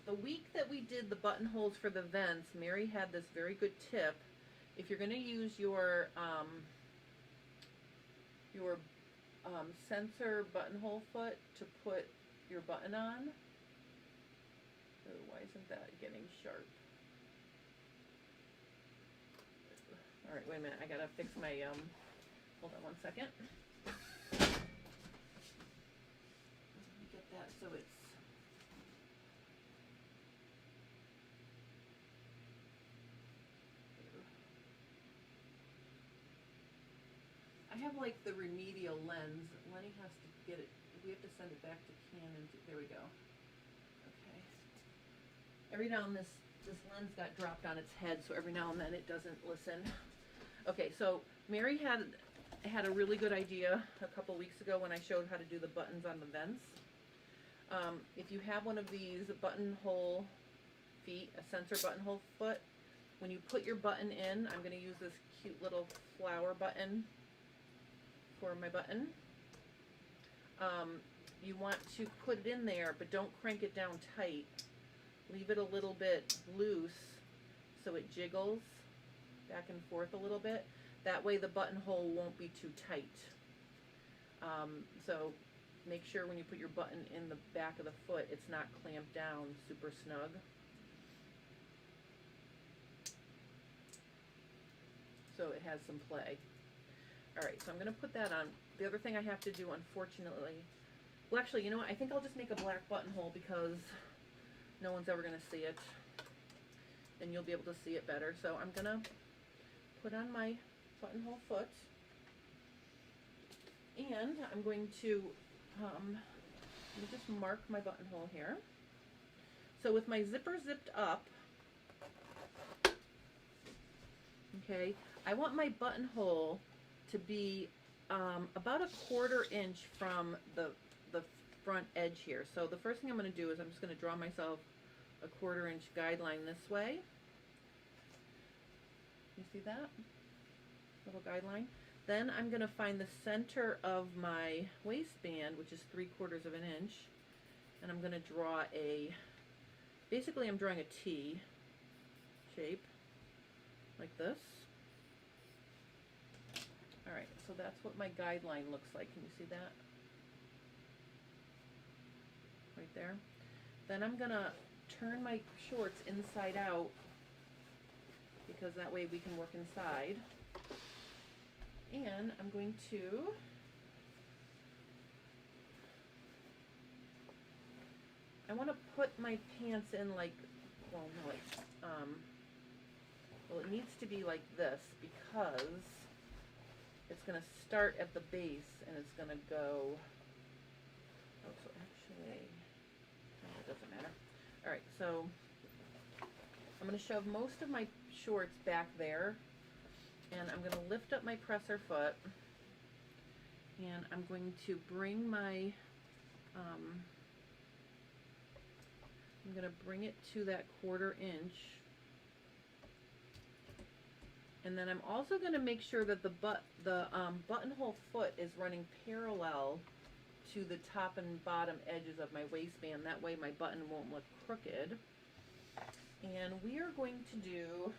Speaker 1: the week that we did the buttonholes for the vents, Mary had this very good tip. If you're going to use your sensor buttonhole foot to put your button on. Oh, why isn't that getting sharp? All right, wait a minute. I gotta fix my, hold on one second. Let me get that so it's, I have like the remedial lens. Lenny has to get it, we have to send it back to Canon. There we go. Okay. Every now and then this lens got dropped on its head, so every now and then it doesn't listen. Okay, so Mary had a really good idea a couple weeks ago when I showed how to do the buttons on the vents. If you have one of these buttonhole feet, a sensor buttonhole foot, when you put your button in, I'm going to use this cute little flower button for my button. You want to put it in there, but don't crank it down tight. Leave it a little bit loose so it jiggles back and forth a little bit. That way the buttonhole won't be too tight. So make sure when you put your button in the back of the foot, it's not clamped down super snug. So it has some play. Alright, so I'm going to put that on. The other thing I have to do, unfortunately, well actually, you know what, I think I'll just make a black buttonhole because no one's ever going to see it. And you'll be able to see it better. So I'm going to put on my buttonhole foot. And I'm going to let me just mark my buttonhole here. So with my zipper zipped up, okay, I want my buttonhole to be about a 1/4 inch from the front edge here. So the first thing I'm going to do is I'm just going to draw myself a 1/4 inch guideline this way. You see that? Little guideline. Then I'm going to find the center of my waistband, which is 3/4 of an inch, and I'm going to draw basically I'm drawing a T shape, like this. Alright, so that's what my guideline looks like. Can you see that? Right there. Then I'm going to turn my shorts inside out, because that way we can work inside. And I'm going to I want to put my pants in like, well, no, well, it needs to be like this, because it's going to start at the base and it's going to go, oh, so actually, no, it doesn't matter. All right, so I'm going to shove most of my shorts back there, and I'm going to lift up my presser foot, and I'm going to bring my, I'm going to bring it to that 1/4 inch. And then I'm also going to make sure that the buttonhole foot is running parallel to the top and bottom edges of my waistband. That way my button won't look crooked. And we are going to do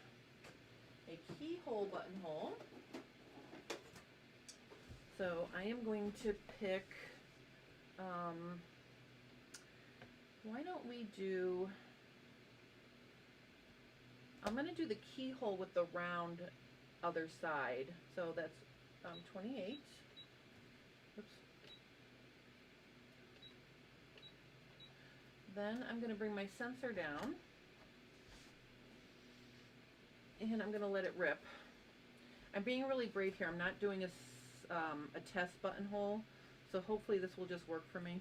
Speaker 1: a keyhole buttonhole. So I am going to pick, why don't we do, I'm going to do the keyhole with the round other side. So that's 28. Oops. Then I'm going to bring my sensor down, and I'm going to let it rip. I'm being really brave here. I'm not doing a test buttonhole, so hopefully this will just work for me.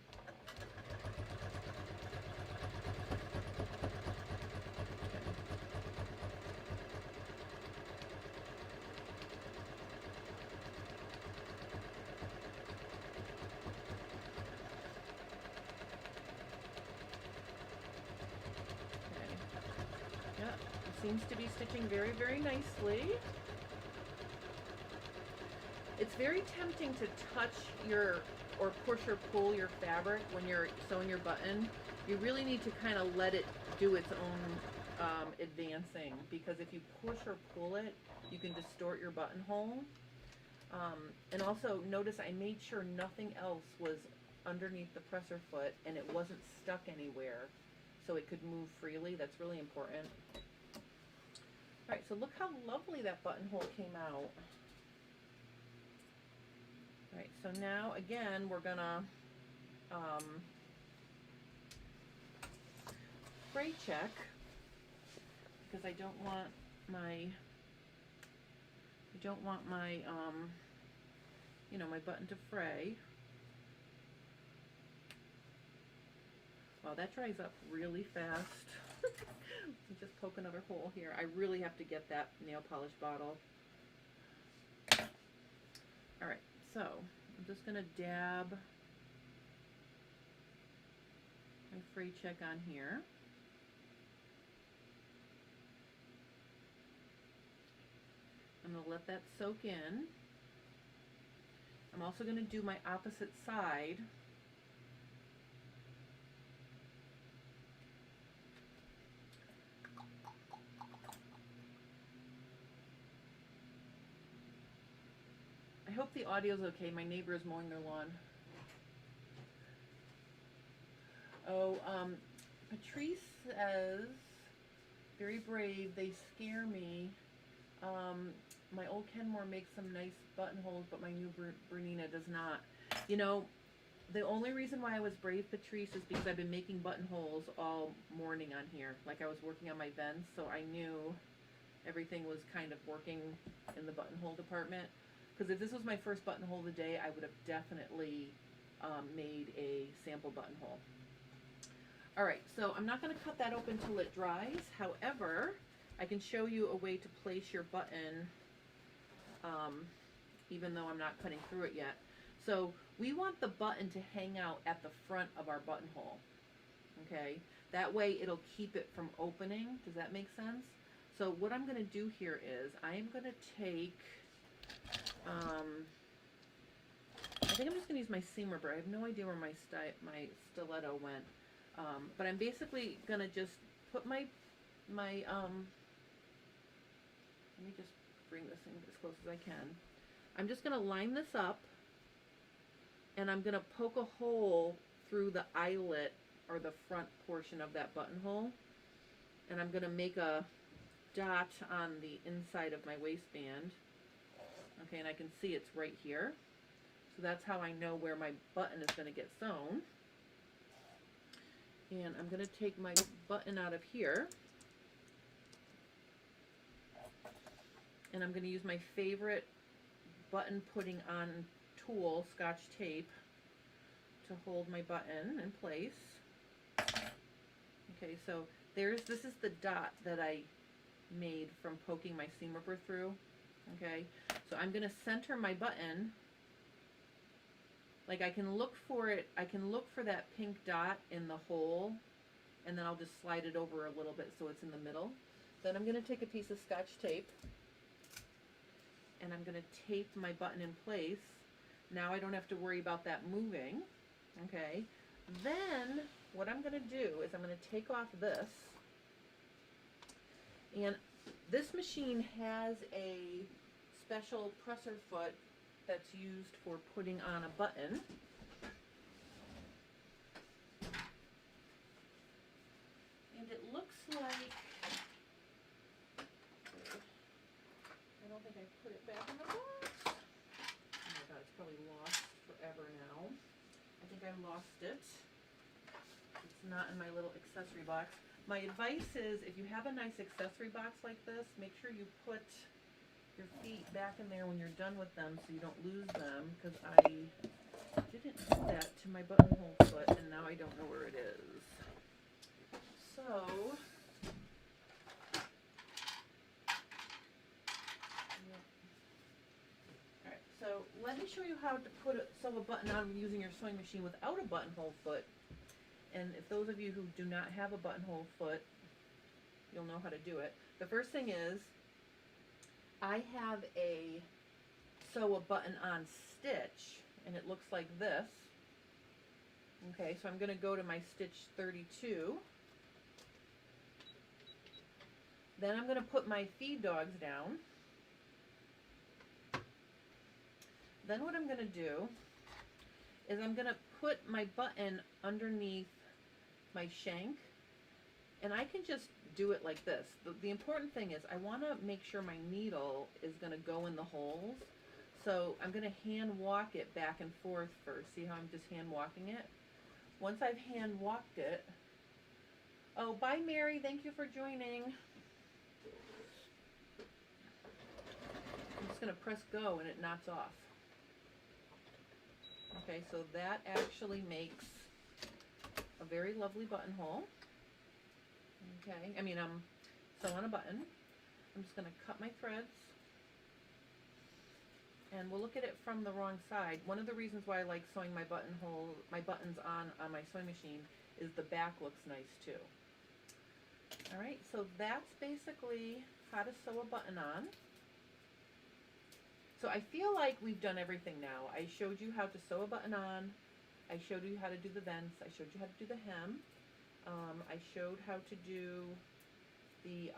Speaker 1: Seems to be stitching very, very nicely. It's very tempting to touch or push or pull your fabric when you're sewing your button. You really need to kind of let it do its own advancing, because if you push or pull it, you can distort your buttonhole. And also notice I made sure nothing else was underneath the presser foot and it wasn't stuck anywhere, so it could move freely. That's really important. Alright, so look how lovely that buttonhole came out. Alright, so now again we're gonna fray check, because I don't want my you know, my button to fray. Wow, that dries up really fast. Just poke another hole here. I really have to get that nail polish bottle. Alright, so I'm just going to dab my fray check on here. I'm going to let that soak in. I'm also going to do my opposite side. I hope the audio's okay. My neighbor is mowing their lawn. Oh, Patrice says, very brave, they scare me. My old Kenmore makes some nice buttonholes, but my new Bernina does not. You know, the only reason why I was brave, Patrice, is because I've been making buttonholes all morning on here. Like, I was working on my vents, so I knew everything was kind of working in the buttonhole department. Because if this was my first buttonhole of the day, I would have definitely made a sample buttonhole. All right, so I'm not going to cut that open till it dries. However, I can show you a way to place your button, even though I'm not cutting through it yet. So we want the button to hang out at the front of our buttonhole, okay? That way it'll keep it from opening. Does that make sense? So what I'm going to do here is I am going to take, I think I'm just going to use my seam ripper. I have no idea where my stiletto went. But I'm basically going to just put my let me just bring this in as close as I can. I'm just going to line this up, and I'm going to poke a hole through the eyelet or the front portion of that buttonhole, and I'm going to make a dot on the inside of my waistband. Okay, and I can see it's right here. So that's how I know where my button is going to get sewn. And I'm going to take my button out of here, and I'm going to use my favorite button putting on tool, Scotch tape, to hold my button in place. Okay, so this is the dot that I made from poking my seam ripper through. Okay, so I'm going to center my button. Like I can look for it, I can look for that pink dot in the hole, and then I'll just slide it over a little bit so it's in the middle. Then I'm going to take a piece of Scotch tape, and I'm going to tape my button in place. Now I don't have to worry about that moving. Okay, then what I'm going to do is I'm going to take off this, and this machine has a special presser foot that's used for putting on a button. And it looks like, I don't think I put it back in the box. Oh my god, it's probably lost forever now. I think I lost it. It's not in my little accessory box. My advice is, if you have a nice accessory box like this, make sure you put your feet back in there when you're done with them so you don't lose them, because I didn't do that to my buttonhole foot and now I don't know where it is. So alright, so let me show you how to sew a button on using your sewing machine without a buttonhole foot. And if those of you who do not have a buttonhole foot, you'll know how to do it. The first thing is, I have a sew a button on stitch, and it looks like this. Okay, so I'm going to go to my stitch 32. Then I'm going to put my feed dogs down. Then what I'm going to do is I'm going to put my button underneath my shank, and I can just do it like this. The important thing is I want to make sure my needle is going to go in the holes. So I'm going to hand walk it back and forth first. See how I'm just hand walking it? Once I've hand walked it, oh, bye Mary, thank you for joining. I'm just going to press go and it knots off. Okay, so that actually makes a very lovely buttonhole. Okay, I mean, sew on a button. I'm just going to cut my threads, and we'll look at it from the wrong side. One of the reasons why I like sewing my buttons on my sewing machine is the back looks nice too. All right, so that's basically how to sew a button on. So I feel like we've done everything now. I showed you how to sew a button on. I showed you how to do the vents. I showed you how to do the hem. I showed how to do the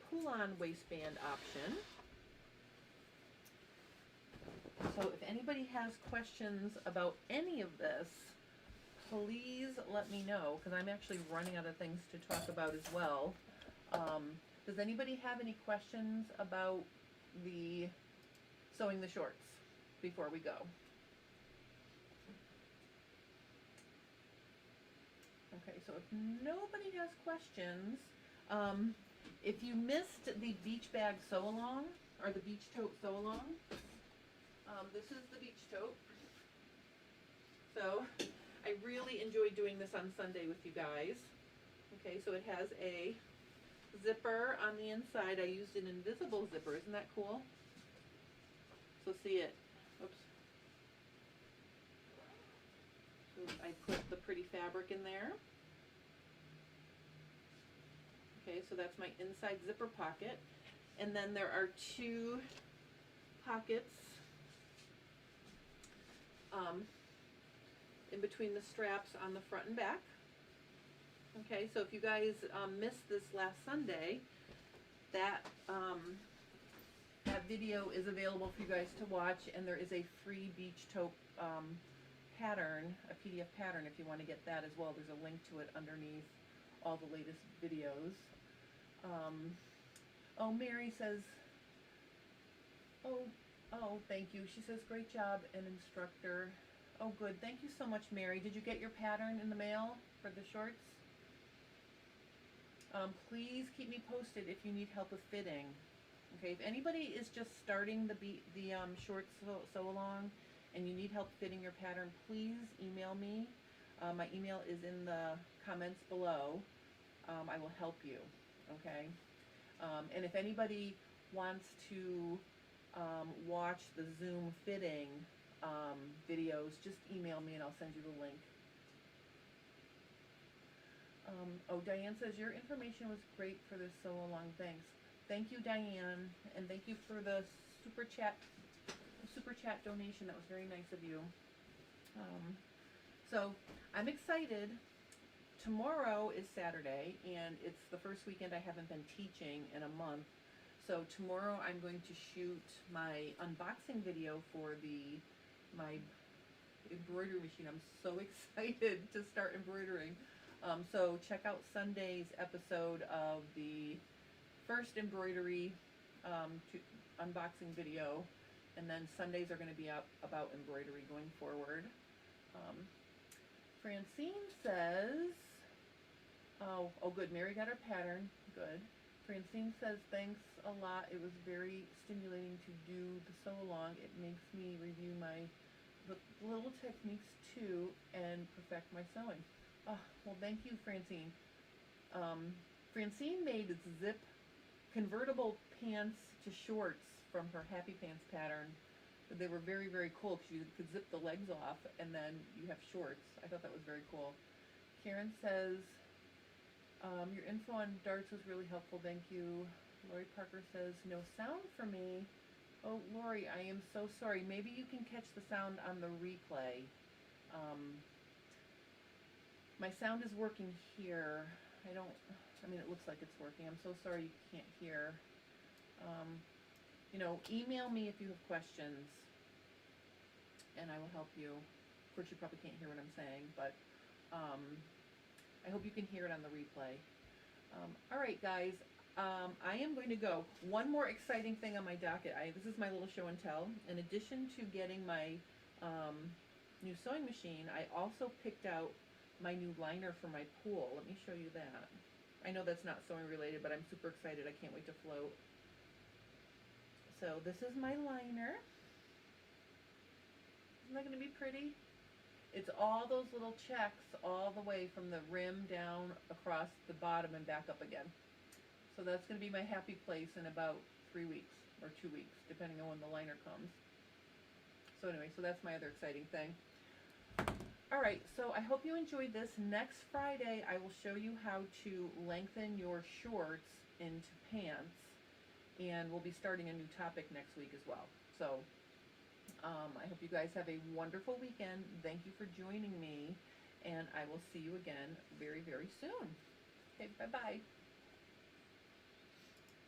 Speaker 1: pull-on waistband option. So if anybody has questions about any of this, please let me know, because I'm actually running out of things to talk about as well. Does anybody have any questions about the sewing the shorts before we go? Okay, so if nobody has questions, if you missed the beach bag sew along, or the beach tote sew along, this is the beach tote. So I I really enjoy doing this on Sunday with you guys. Okay, so it has a zipper on the inside. I used an invisible zipper. Isn't that cool? So see it. Oops. So I put the pretty fabric in there. Okay, so that's my inside zipper pocket. And then there are two pockets in between the straps on the front and back. Okay, so if you guys missed this last Sunday, that that video is available for you guys to watch, and there is a free beach taupe pattern, a PDF pattern, if you want to get that as well. There's a link to it underneath all the latest videos. Oh, Mary says, oh, thank you. She says, great job, an instructor. Oh, good. Thank you so much, Mary. Did you get your pattern in the mail for the shorts? Please keep me posted if you need help with fitting. Okay, if anybody is just starting the shorts sew along and you need help fitting your pattern, please email me. My email is in the comments below. I will help you. Okay, and if anybody wants to watch the Zoom fitting videos, just email me and I'll send you the link. Oh, Diane says, your information was great for this sew along. Thanks. Thank you, Diane, and thank you for the super chat donation. That was very nice of you. So I'm excited. Tomorrow is Saturday, and it's the first weekend I haven't been teaching in a month. So tomorrow I'm going to shoot my unboxing video for my embroidery machine. I'm so excited to start embroidering. So check out Sunday's episode of the first embroidery unboxing video, and then Sundays are going to be up about embroidery going forward. Francine says, oh good, Mary got her pattern, good. Francine says, thanks a lot, it was very stimulating to do the sew along. It makes me review the little techniques too and perfect my sewing. Oh, well, thank you, Francine. Francine made zip convertible pants to shorts from her Happy Pants pattern. They were very, very cool because you could zip the legs off and then you have shorts. I thought that was very cool. Karen says, your info on darts was really helpful, thank you. Lori Parker says, no sound for me. Oh, Lori, I am so sorry. Maybe you can catch the sound on the replay. My sound is working here. I mean, it looks like it's working. I'm so sorry you can't hear. You know, email me if you have questions, and I will help you. Of course, you probably can't hear what I'm saying, but I hope you can hear it on the replay. All right, guys, I am going to go. One more exciting thing on my docket. This is my little show and tell. In addition to getting my new sewing machine, I also picked out my new liner for my pool. Let me show you that. I know that's not sewing related, but I'm super excited. I can't wait to float. So this is my liner. Isn't that going to be pretty? It's all those little checks all the way from the rim down across the bottom and back up again. So that's going to be my happy place in about 3 weeks or 2 weeks, depending on when the liner comes. So anyway, so that's my other exciting thing. All right, so I hope you enjoyed this. Next Friday, I will show you how to lengthen your shorts into pants, and we'll be starting a new topic next week as well. So I hope you guys have a wonderful weekend. Thank you for joining me, and I will see you again very, very soon. Okay, bye-bye.